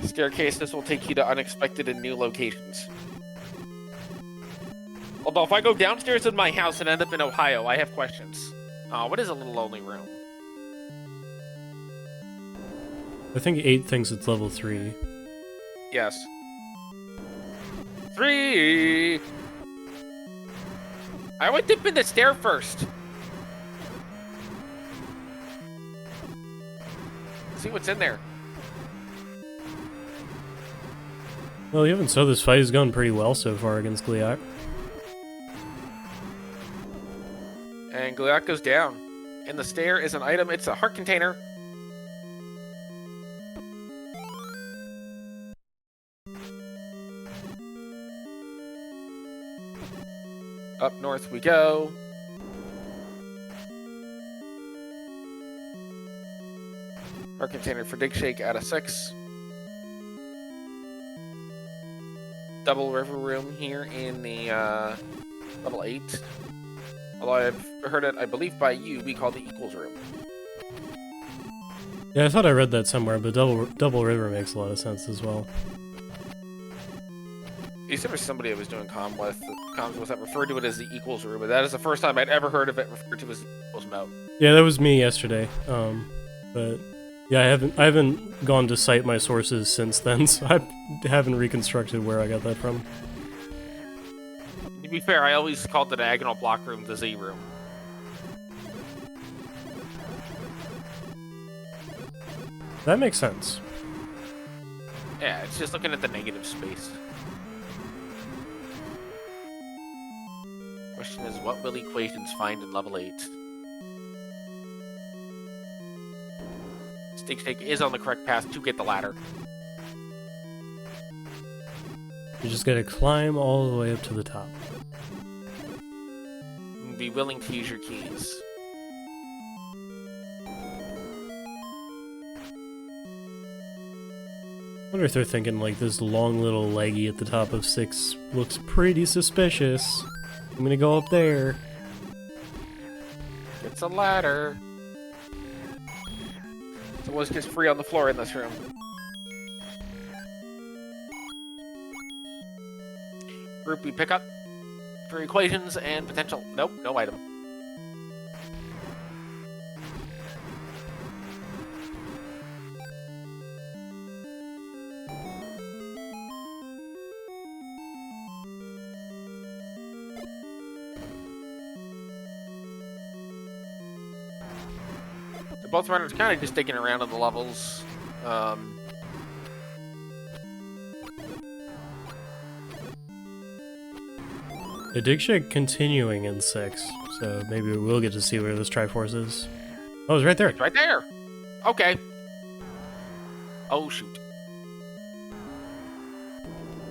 S1: Staircases will take you to unexpected and new locations. Although, if I go downstairs in my house and end up in Ohio, I have questions. What is a little lonely room?
S2: I think 8 thinks it's level 3.
S1: Yes. 3! I would dip in the stair first. See what's in there.
S2: Well, even so, this fight has gone pretty well so far against Gliak.
S1: And Gliak goes down. In the stair is an item. It's a heart container. Up north we go. Heart container for digshake out of 6. Double river room here in the level 8. Although I've heard it, I believe by you, we call the equals room.
S2: Yeah, I thought I read that somewhere, but double river makes a lot of sense as well.
S1: There was somebody I was doing comms with that referred to it as the equals room, but that is the first time I'd ever heard of it referred to as the equals mode.
S2: Yeah, that was me yesterday. But yeah, I haven't gone to cite my sources since then, so I haven't reconstructed where I got that from.
S1: To be fair, I always called the diagonal block room the Z room.
S2: That makes sense.
S1: Yeah, it's just looking at the negative space. Question is, what will equations find in level 8? Digshake is on the correct path to get the ladder.
S2: You just gotta climb all the way up to the top.
S1: Be willing to use your keys.
S2: I wonder if they're thinking like this long little leggy at the top of 6 looks pretty suspicious. I'm gonna go up there.
S1: It's a ladder. So it was just free on the floor in this room. Group we pick up for equations and potential. Nope, no item. Both runners kind of just digging around on the levels.
S2: The digshake continuing in 6, so maybe we'll get to see where this Triforce is. Oh, it's right there.
S1: It's right there. Okay. Oh shoot.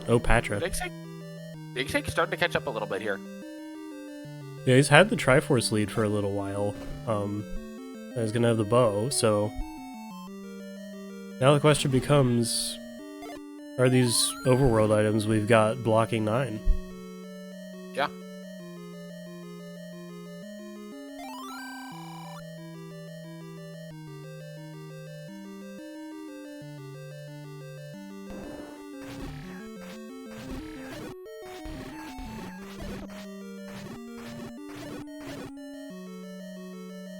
S2: Oh, Patra.
S1: Digshake's starting to catch up a little bit here.
S2: Yeah, he's had the Triforce lead for a little while. And he's gonna have the bow, so now the question becomes, are these overworld items we've got blocking 9?
S1: Yeah.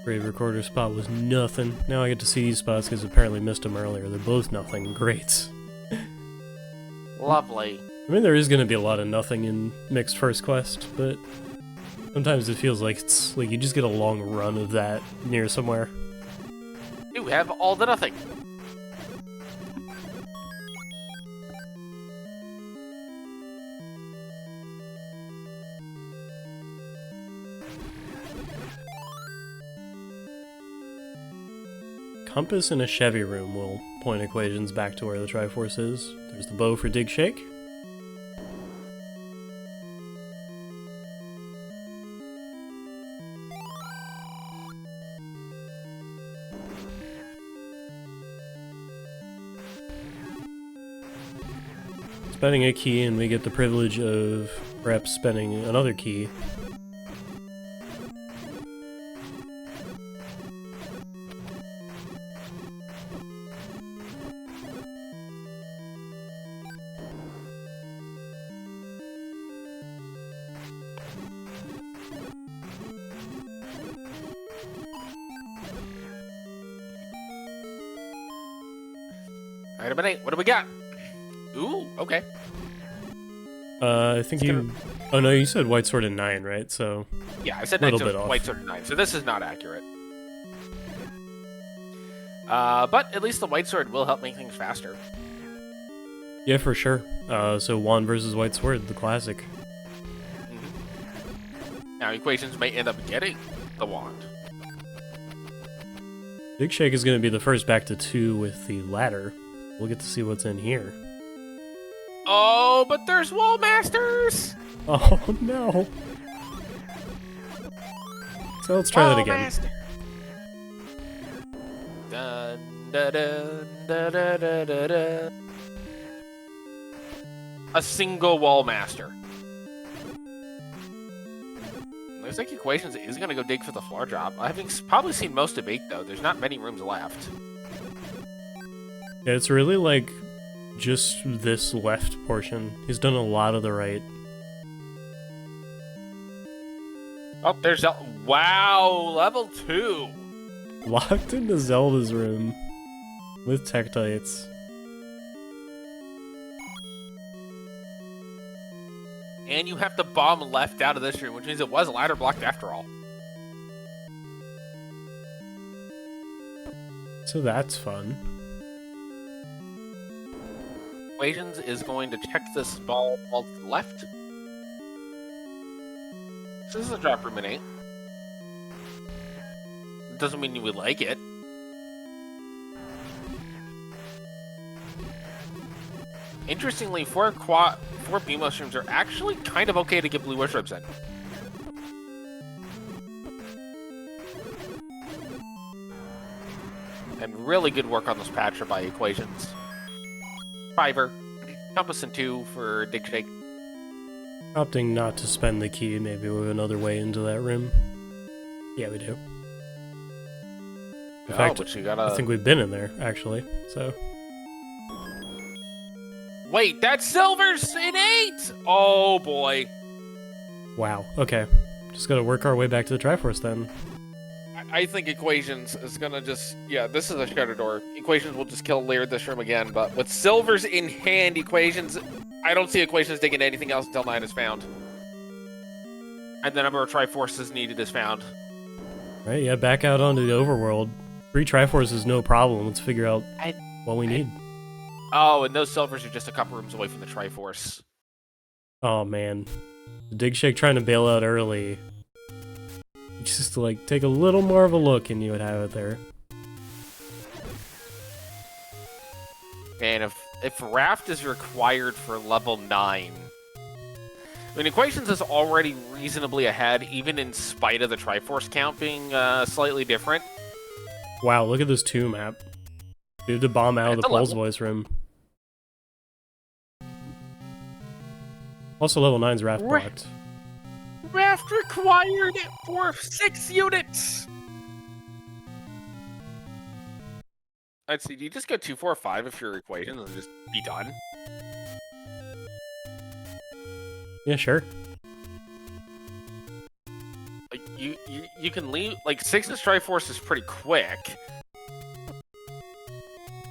S2: Grave recorder spot was nothing. Now I get to see these spots because apparently missed them earlier. They're both nothing. Great.
S1: Lovely.
S2: I mean, there is going to be a lot of nothing in Mixed First Quest, but sometimes it feels like it's like you just get a long run of that near somewhere.
S1: You have all the nothing.
S2: Compass in a Chevy room will point equations back to where the Triforce is. There's the bow for digshake. Spending a key and we get the privilege of perhaps spending another key.
S1: Item 8. What do we got? Ooh, okay.
S2: I think you... Oh no, you said white sword in 9, right? So...
S1: Yeah, I said
S2: Little bit off.
S1: white sword 9, so this is not accurate. But at least the white sword will help make things faster.
S2: Yeah, for sure. So Wand versus White Sword, the classic.
S1: Now, Equations may end up getting the wand.
S2: Digshake is going to be the first back to 2 with the ladder. We'll get to see what's in here.
S1: Oh, but there's Wall Masters!
S2: Oh, no. So let's try that again.
S1: Master. Dun, dun, dun, dun, dun, dun, dun, dun. A single Wall Master. Looks like Equations is going to go dig for the floor drop. I've probably seen most debate, though. There's not many rooms left.
S2: Yeah, it's really like just this left portion. He's done a lot of the right.
S1: Oh, there's... Wow, level 2.
S2: Locked into Zelda's room with Tektites.
S1: And you have to bomb left out of this room, which means it was ladder blocked after all.
S2: So that's fun.
S1: Equations is going to check this ball to the left. So this is a drop room, it ain't. Doesn't mean you would like it. Interestingly, 4 bee mushrooms are actually kind of okay to get blue mushrooms in. And really good work on this patcher by Equations. Fiver. Compass and 2 for Digshake.
S2: Opting not to spend the key, maybe we have another way into that room. Yeah, we do. In fact,
S1: but you gotta...
S2: I think we've been in there, actually, so...
S1: Wait, that's Silver's in 8! Oh, boy.
S2: Wow, okay. Just gotta work our way back to the Triforce, then.
S1: I think Equations is gonna just... Yeah, this is a shutter door. Equations will just kill Laird this room again, but with Silver's in hand, Equations... I don't see Equations digging anything else until 9 is found. And the number of Triforces needed is found.
S2: Right, yeah, back out onto the overworld. 3 Triforces is no problem. Let's figure out what we need.
S1: Oh, and those Silvers are just a couple rooms away from the Triforce.
S2: Oh, man. Digshake trying to bail out early. Just to, like, take a little more of a look and you would have it there.
S1: And if Raft is required for level 9... I mean, Equations is already reasonably ahead, even in spite of the Triforce count being slightly different.
S2: Wow, look at this 2 map. We have to bomb out of the Pulse Voice room. Also, level 9's Raft blocked.
S1: Raft required for 6 units! Let's see, do you just go 2, 4, 5 if your Equations and just be done?
S2: Yeah, sure.
S1: Like, you can leave... Like, 6 inch Triforce is pretty quick.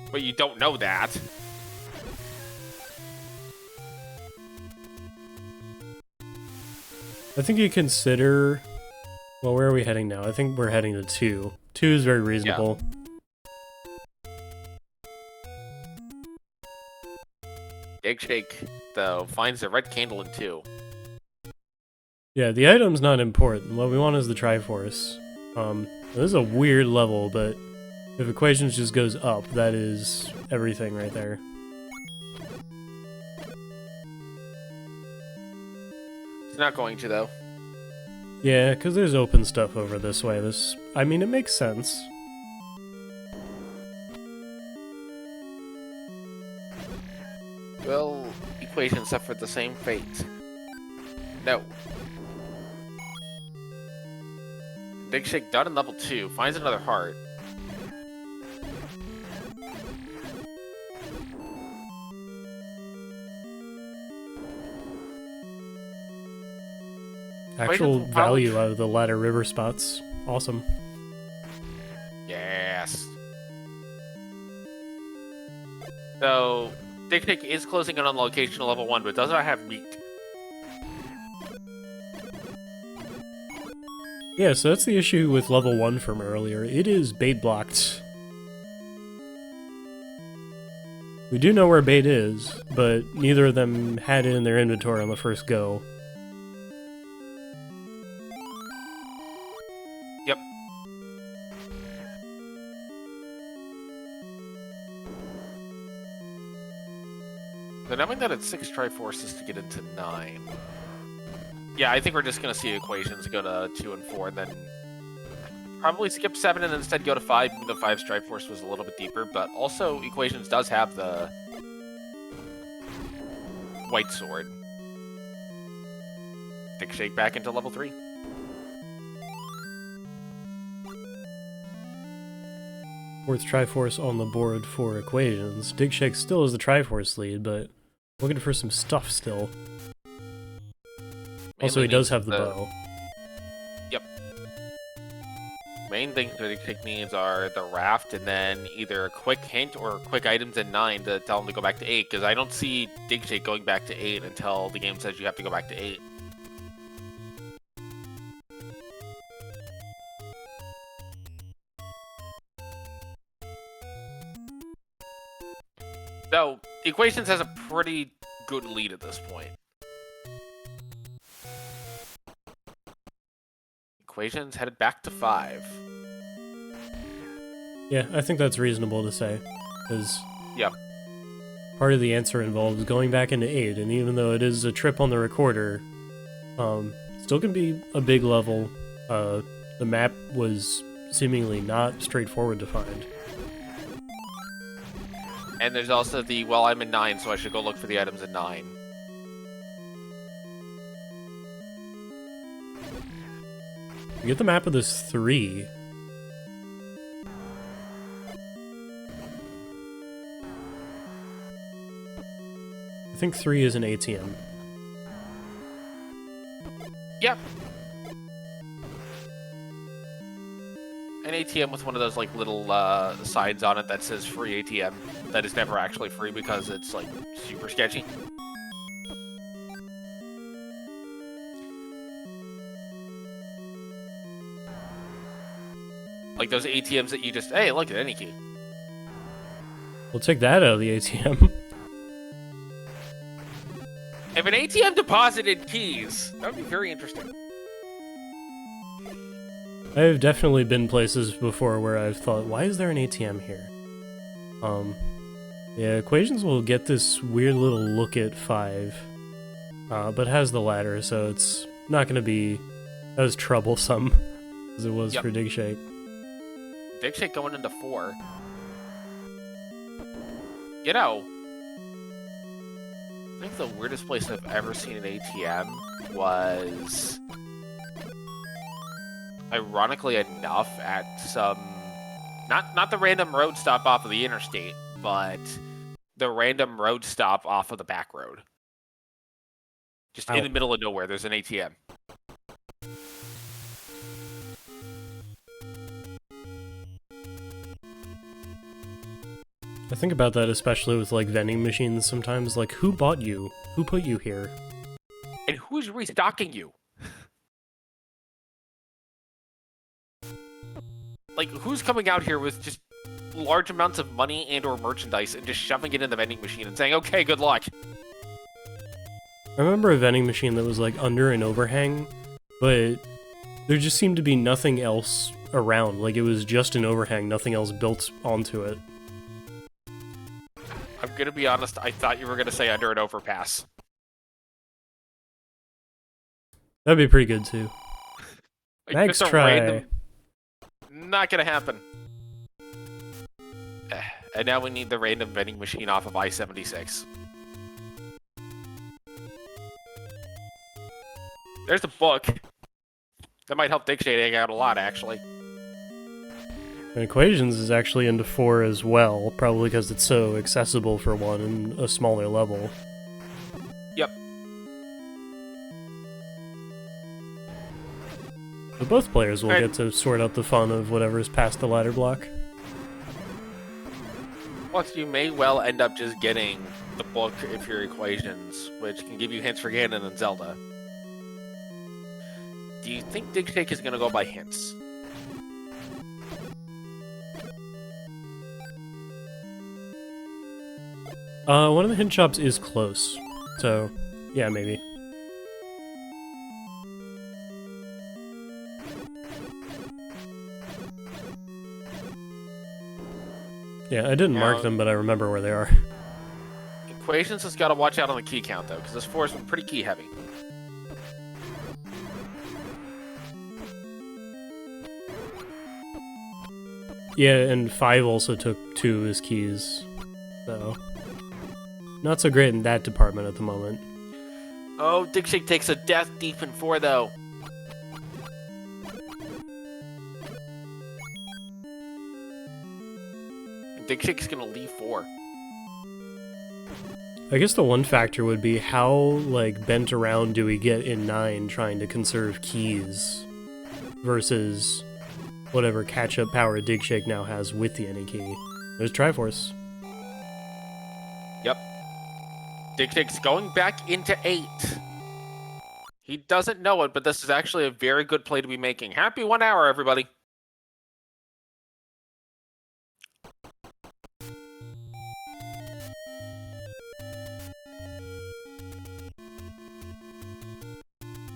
S1: But you don't know that.
S2: I think you consider... Well, where are we heading now? I think we're heading to 2. 2 is very reasonable.
S1: Yeah. Digshake, though, finds the red candle in 2.
S2: Yeah, the item's not important. What we want is the Triforce. This is a weird level, but if Equations just goes up, that is everything right there.
S1: It's not going to, though.
S2: Yeah, because there's open stuff over this way. I mean, it makes sense.
S1: Will Equations suffer the same fate? No. Digshake done in level 2, finds another heart.
S2: Actual value out of the latter river spots. Awesome.
S1: Yes. So, Digshake is closing in on the location of level 1, but does not have meat.
S2: Yeah, so that's the issue with level 1 from earlier. It is bait blocked. We do know where bait is, but neither of them had it in their inventory on the first go.
S1: Yep. So knowing that it's 6 Triforces to get into 9. Yeah, I think we're just going to see equations go to 2 and 4, and then probably skip 7 and instead go to 5, even though 5's Triforce was a little bit deeper, but also equations does have the white sword. Digshake back into level 3.
S2: Fourth Triforce on the board for equations. Digshake still is the Triforce lead, but looking for some stuff still. Also, he does have the bow.
S1: Yep. Main things that Digshake needs are the raft, and then either a quick hint or quick items in 9 to tell him to go back to 8, because I don't see Digshake going back to 8 until the game says you have to go back to 8. So, Equations has a pretty good lead at this point. Equations headed back to 5.
S2: Yeah, I think that's reasonable to say, because
S1: Yep.
S2: part of the answer involves going back into 8, and even though it is a trip on the recorder, still can be a big level. The map was seemingly not straightforward to find.
S1: And there's also the, well, I'm in 9, so I should go look for the items in 9.
S2: You get the map of this 3. I think 3 is an ATM.
S1: Yep. An ATM with one of those like little signs on it that says free ATM. That is never actually free because it's like super sketchy. Like those ATMs that you just, hey, look at any key.
S2: We'll take that out of the ATM.
S1: If an ATM deposited keys, that would be very interesting.
S2: I've definitely been places before where I've thought, why is there an ATM here? Yeah, Equations will get this weird little look at 5, but has the ladder, so it's not going to be as troublesome as it was for Digshake.
S1: Digshake going into 4. You know, I think the weirdest place I've ever seen an ATM was, ironically enough, at some, not the random road stop off of the interstate, but the random road stop off of the back road. Just in the middle of nowhere, there's an ATM.
S2: I think about that especially with, like, vending machines sometimes. Like, who bought you? Who put you here?
S1: And who's restocking you? Like, who's coming out here with just large amounts of money and or merchandise and just shoving it in the vending machine and saying, okay, good luck?
S2: I remember a vending machine that was, like, under an overhang, but there just seemed to be nothing else around. Like, it was just an overhang, nothing else built onto it.
S1: I'm gonna be honest, I thought you were gonna say under an overpass.
S2: That'd be pretty good, too.
S1: Like,
S2: Next
S1: just a
S2: try.
S1: random... Not gonna happen. And now we need the random vending machine off of I-76. There's a book. That might help Digshake out a lot, actually.
S2: And Equations is actually into 4 as well, probably because it's so accessible for one and a smaller level.
S1: Yep.
S2: But both players will get to sort out the fun of whatever's past the ladder block.
S1: Plus, you may well end up just getting the book if you're Equations, which can give you hints for Ganon and Zelda. Do you think Digshake is going to go by hints?
S2: One of the hint shops is close, so yeah, maybe. Yeah, I didn't mark them, but I remember where they are.
S1: Equations has got to watch out on the key count, though, because this 4 has been pretty key heavy.
S2: Yeah, and 5 also took 2 of his keys, so not so great in that department at the moment.
S1: Oh, digshake takes a death deep in 4, though. And digshake's gonna leave 4.
S2: I guess the one factor would be how, like, bent around do we get in 9 trying to conserve keys versus whatever catch-up power digshake now has with the any key. There's Triforce.
S1: Yep. Digshake's going back into 8. He doesn't know it, but this is actually a very good play to be making. Happy 1 hour, everybody.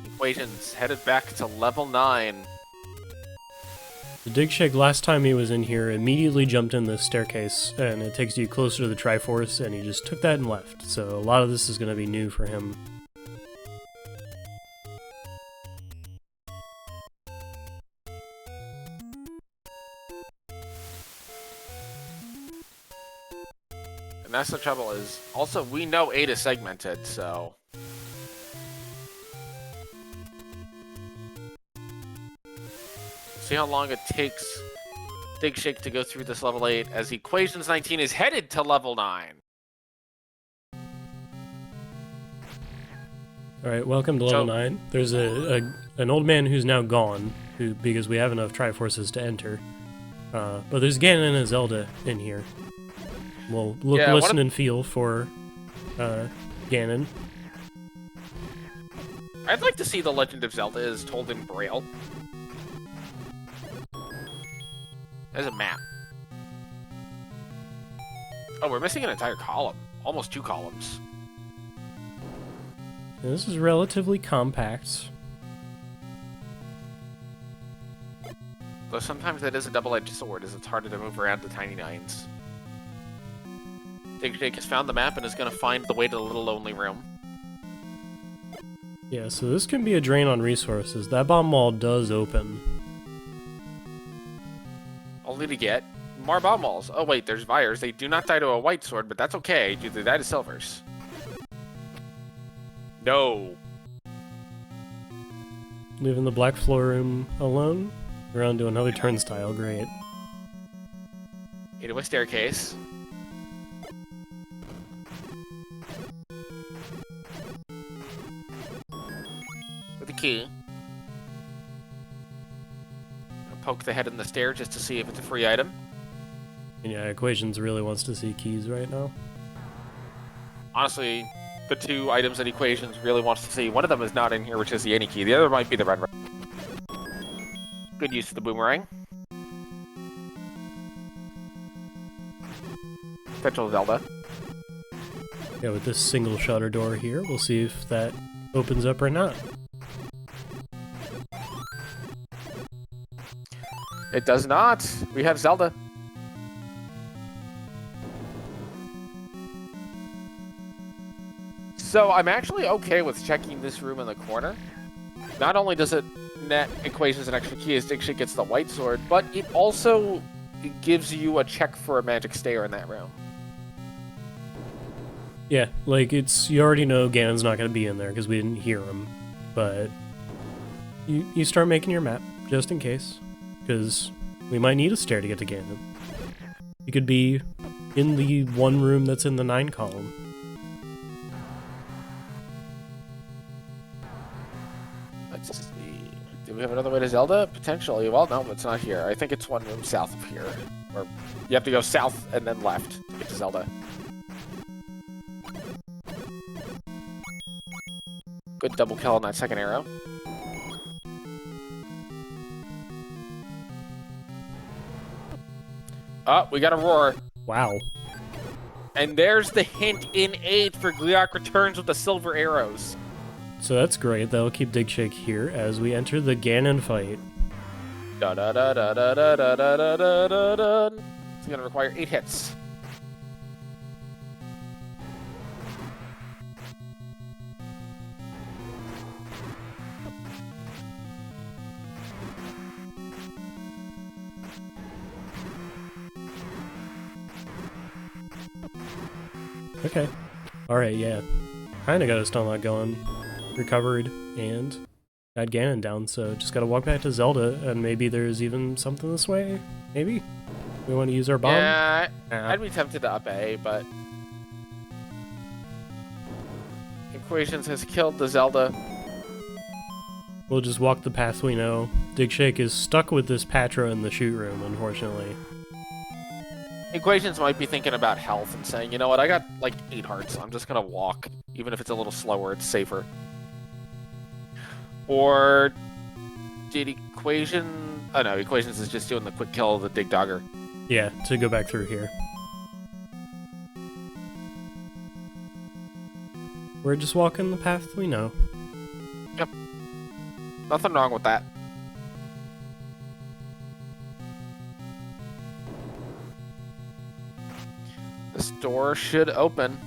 S1: Equations headed back to level 9.
S2: The digshake last time he was in here immediately jumped in the staircase, and it takes you closer to the Triforce, and he just took that and left. So a lot of this is going to be new for him.
S1: And that's the trouble is, also, we know 8 is segmented, so... See how long it takes digshake to go through this level 8 as equations19 is headed to level 9.
S2: Alright, welcome to level 9. There's an old man who's now gone, because we have enough Triforces to enter. But there's Ganon and a Zelda in here. We'll look, listen, and feel for Ganon.
S1: I'd like to see the Legend of Zelda is told in Braille. There's a map. Oh, we're missing an entire column. Almost 2 columns.
S2: This is relatively compact.
S1: Though sometimes that is a double-edged sword, as it's harder to move around the tiny 9s. Digshake has found the map and is going to find the way to the little lonely room.
S2: Yeah, so this can be a drain on resources. That bomb wall does open.
S1: Only to get more bomb walls. Oh wait, there's Vyres. They do not die to a white sword, but that's okay. Do they die to silvers? No.
S2: Leaving the black floor room alone? We're on to another turnstile, great.
S1: Into a staircase. With a key. Poke the head in the stair just to see if it's a free item.
S2: And yeah, Equations really wants to see keys right now.
S1: Honestly, the 2 items that Equations really wants to see, one of them is not in here, which is the any key. The other might be the red. Good use of the boomerang. Potential Zelda.
S2: Yeah, with this single shutter door here, we'll see if that opens up or not.
S1: It does not. We have Zelda. So I'm actually okay with checking this room in the corner. Not only does it net Equations an extra key as digshake gets the white sword, but it also gives you a check for a magic stair in that room.
S2: Yeah, like, you already know Ganon's not going to be in there because we didn't hear him, but you start making your map, just in case, because we might need a stair to get to Ganon. You could be in the one room that's in the 9 column.
S1: Let's see. Do we have another way to Zelda? Potentially. Well, no, it's not here. I think it's one room south of here. Or you have to go south and then left to get to Zelda. Good double kill on that second arrow. Oh, we got a roar.
S2: Wow.
S1: And there's the hint in 8 for Gliok returns with the silver arrows.
S2: So that's great. That'll keep Digshake here as we enter the Ganon fight.
S1: Da da da da da da da da da da da da. It's gonna require 8 hits.
S2: Okay. Alright, yeah. Kinda got a stun lock going. Recovered, and got Ganon down, so just gotta walk back to Zelda, and maybe there's even something this way? Maybe? We want to use our bomb?
S1: Yeah, I'd be tempted to up A, but... Equations has killed the Zelda.
S2: We'll just walk the path we know. Digshake is stuck with this Patra in the shoot room, unfortunately.
S1: Equations might be thinking about health and saying, you know what, I got like 8 hearts, I'm just gonna walk. Even if it's a little slower, it's safer. Or did Equation... Oh no, Equations is just doing the quick kill of the Dig Dogger.
S2: Yeah, to go back through here. We're just walking the path we know.
S1: Yep. Nothing wrong with that. This door should open.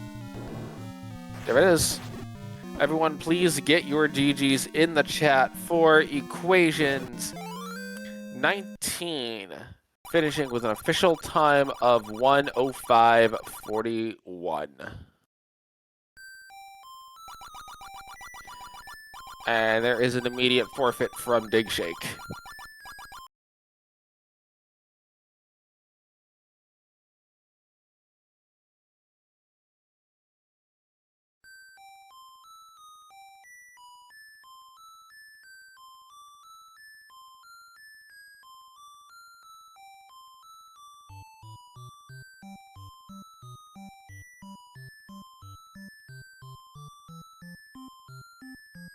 S1: There it is. Everyone, please get your GGs in the chat for Equations 19, finishing with an official time of 1:05:41. And there is an immediate forfeit from Digshake.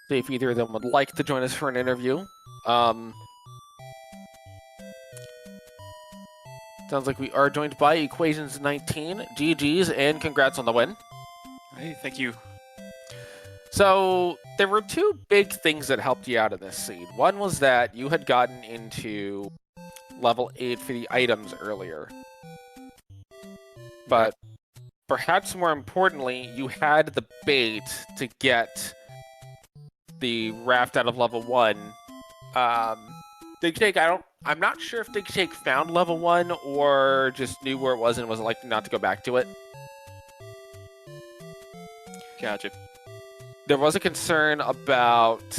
S1: See if either of them would like to join us for an interview. Sounds like we are joined by Equations 19. GG's and congrats on the win.
S3: Hey, thank you.
S1: So there were 2 big things that helped you out in this seed. One was that you had gotten into level 8 for the items earlier. But perhaps more importantly, you had the bait to get the raft out of level 1. Digshake, I'm not sure if Digshake found level 1 or just knew where it was and was like not to go back to it.
S3: Gotcha.
S1: There was a concern about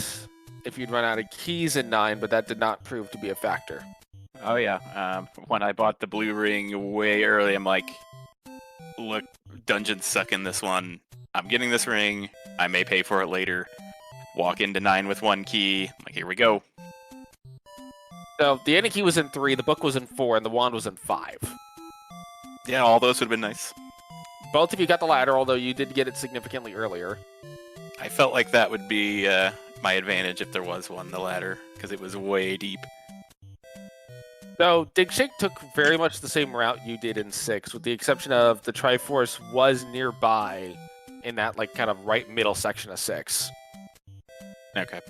S1: if you'd run out of keys in 9, but that did not prove to be a factor.
S3: Oh yeah. When I bought the blue ring way early, I'm like, look, dungeons suck in this one. I'm getting this ring. I may pay for it later. Walk into 9 with 1 key. I'm like, here we go.
S1: So the Aniki was in 3, the book was in 4, and the wand was in 5.
S3: Yeah, all those would have been nice.
S1: Both of you got the ladder, although you did get it significantly earlier.
S3: I felt like that would be my advantage if there was one, the ladder, because it was way deep.
S1: So Digshake took very much the same route you did in 6, with the exception of the Triforce was nearby in that like kind of right middle section of 6.
S3: Okay.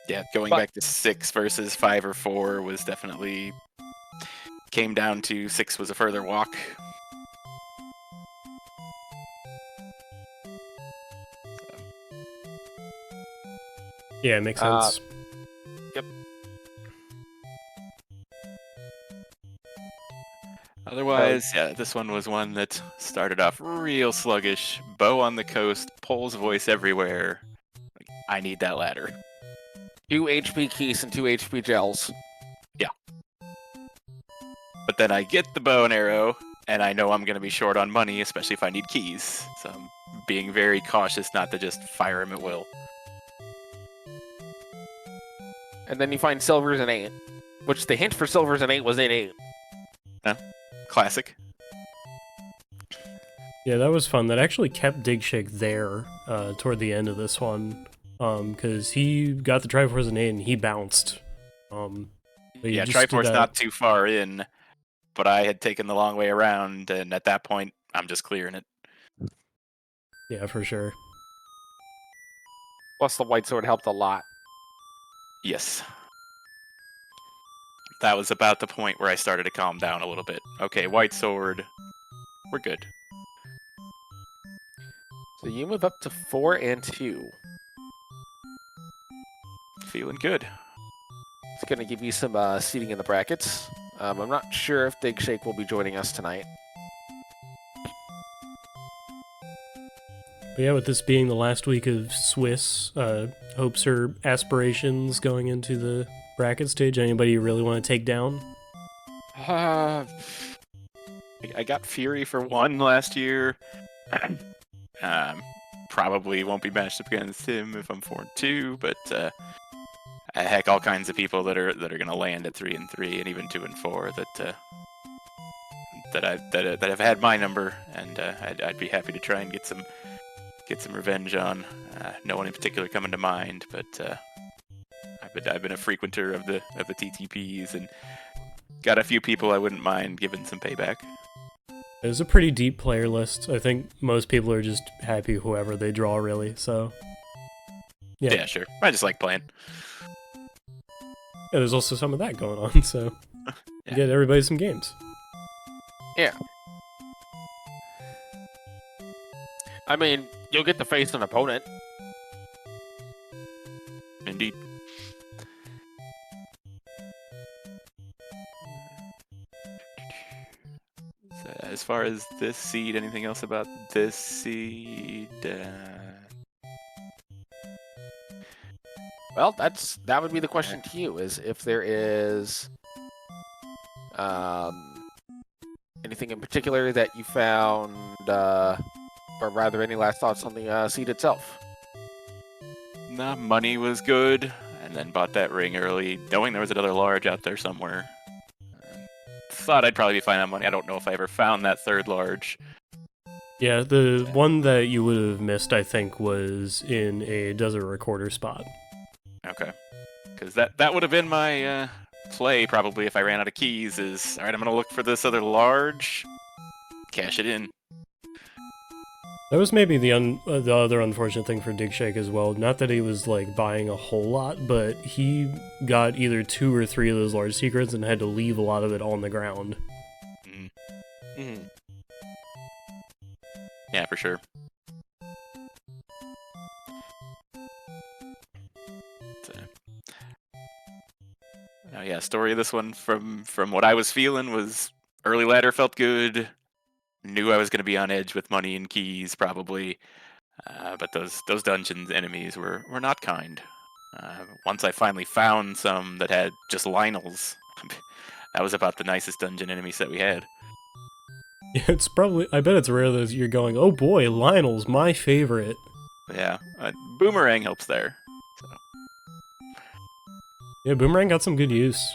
S3: Yeah, going back to 6 versus 5 or 4 was definitely... came down to 6 was a further walk.
S2: Yeah, it makes sense.
S1: Yep.
S3: Otherwise, yeah, this one was one that started off real sluggish. Bow on the coast, Pole's voice everywhere. Like, I need that ladder.
S1: 2 HP keys and 2 HP gels.
S3: Yeah. But then I get the bow and arrow, and I know I'm going to be short on money, especially if I need keys. So I'm being very cautious not to just fire him at will.
S1: And then you find silvers in 8, which the hint for silvers in 8 was in 8.
S3: Yeah. Classic.
S2: Yeah, that was fun. That actually kept Digshake there toward the end of this one, because he got the Triforce in 8 and he bounced. But
S3: Yeah, Triforce not too far in. but I had taken the long way around, and at that point, I'm just clearing it.
S2: Yeah, for sure.
S1: Plus, the white sword helped a lot.
S3: Yes. That was about the point where I started to calm down a little bit. Okay, white sword. We're good.
S1: So you move up to 4 and 2.
S3: Feeling good.
S1: It's going to give you some seating in the brackets. I'm not sure if Digshake will be joining us tonight.
S2: But yeah, with this being the last week of Swiss, hopes or aspirations going into the bracket stage? Anybody you really want to take down?
S3: I got Fury for 1 last year. Probably won't be matched up against him if I'm 4-2, but heck, all kinds of people that are gonna land at 3 and 3 and even 2 and 4 that have had my number, and I'd be happy to try and get some revenge on. No one in particular coming to mind, but I've been a frequenter of the TTPs and got a few people I wouldn't mind giving some payback.
S2: It's a pretty deep player list. I think most people are just happy whoever they draw, really, so...
S3: Yeah, sure. I just like playing.
S2: Yeah, there's also some of that going on, so...
S3: Yeah.
S2: Get everybody some games.
S1: Yeah. I mean, you'll get to face an opponent.
S3: Indeed. So as far as this seed, anything else about this seed?
S1: Well, that would be the question to you, is if there is anything in particular that you found, or rather any last thoughts on the seed itself.
S3: Nah, money was good, and then bought that ring early, knowing there was another large out there somewhere. Thought I'd probably be fine on money. I don't know if I ever found that third large.
S2: Yeah, the one that you would have missed, I think, was in a desert recorder spot.
S3: Okay. Because that would have been my play, probably, if I ran out of keys, is, alright, I'm going to look for this other large, cash it in.
S2: That was maybe the other unfortunate thing for Digshake as well. Not that he was, like, buying a whole lot, but he got either 2 or 3 of those large secrets and had to leave a lot of it on the ground.
S3: Mm. Yeah, for sure. Oh yeah, story of this one from what I was feeling was early ladder felt good. Knew I was going to be on edge with money and keys probably, but those dungeons enemies were not kind. Once I finally found some that had just Lionels, that was about the nicest dungeon enemy set we had.
S2: Yeah, it's probably... I bet it's rare that you're going, oh boy, Lionel's my favorite.
S3: But yeah, Boomerang helps there. So.
S2: Yeah, Boomerang got some good use.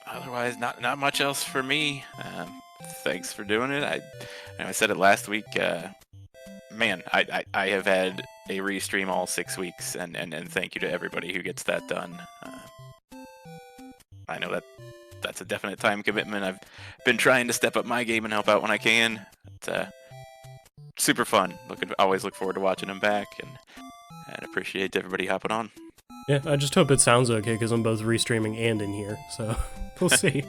S3: Otherwise, not much else for me. Thanks for doing it. I said it last week. Man, I have had a restream all 6 weeks, and thank you to everybody who gets that done. I know that's a definite time commitment. I've been trying to step up my game and help out when I can. It's super fun. Always look forward to watching them back, and appreciate everybody hopping on.
S2: Yeah, I just hope it sounds okay, because I'm both restreaming and in here, so we'll see.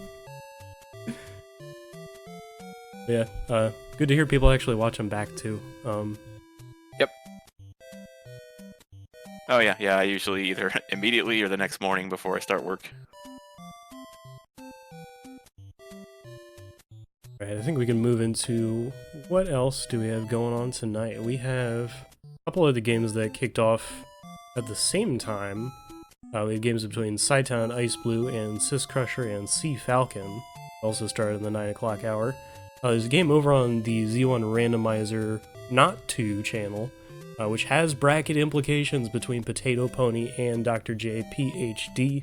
S2: Yeah, good to hear people actually watch them back, too.
S1: Yep.
S3: Oh, yeah, I usually either immediately or the next morning before I start work.
S2: Alright, I think we can move into what else do we have going on tonight. We have a couple of the games that kicked off at the same time. We had games between Saitan, Ice Blue, and Sis Crusher and Sea Falcon. Also started in the 9 o'clock hour. There's a game over on the Z1 Randomizer Not 2 channel, which has bracket implications between Potato Pony and Dr. J PhD.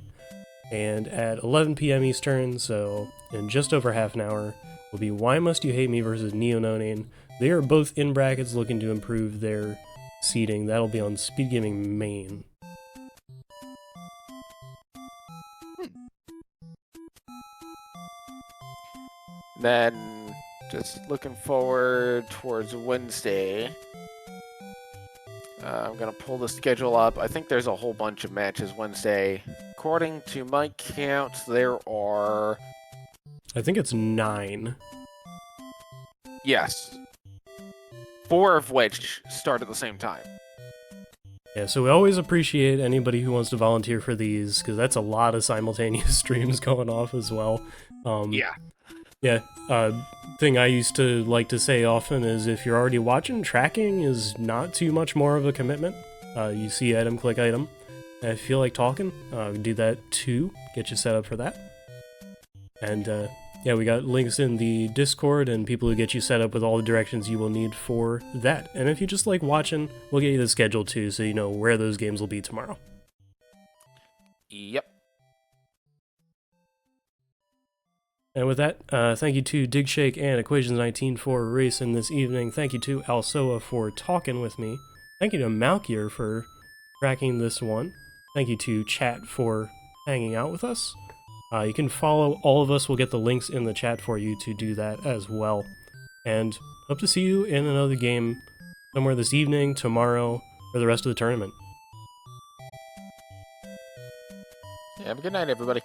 S2: And at 11 p.m. Eastern, so in just over half an hour, will be Why Must You Hate Me versus Neononane. They are both in brackets looking to improve their seeding. That'll be on Speed Gaming Main.
S1: Then, just looking forward towards Wednesday. I'm going to pull the schedule up. I think there's a whole bunch of matches Wednesday. According to my count, there are...
S2: I think it's 9.
S1: Yes. 4 of which start at the same time.
S2: Yeah, so we always appreciate anybody who wants to volunteer for these, because that's a lot of simultaneous streams going off as well.
S1: Yeah.
S2: Yeah, thing I used to like to say often is if you're already watching, tracking is not too much more of a commitment. You see item, click item. And if you feel like talking, do that too. Get you set up for that. And yeah, we got links in the Discord and people who get you set up with all the directions you will need for that. And if you just like watching, we'll get you the schedule too, so you know where those games will be tomorrow.
S1: Yep.
S2: And with that, thank you to digshake and equations19 for racing this evening. Thank you to Alsoa for talking with me. Thank you to Malkier for tracking this one. Thank you to chat for hanging out with us. You can follow all of us. We'll get the links in the chat for you to do that as well. And hope to see you in another game somewhere this evening, tomorrow, or the rest of the tournament.
S1: Yeah, have a good night, everybody.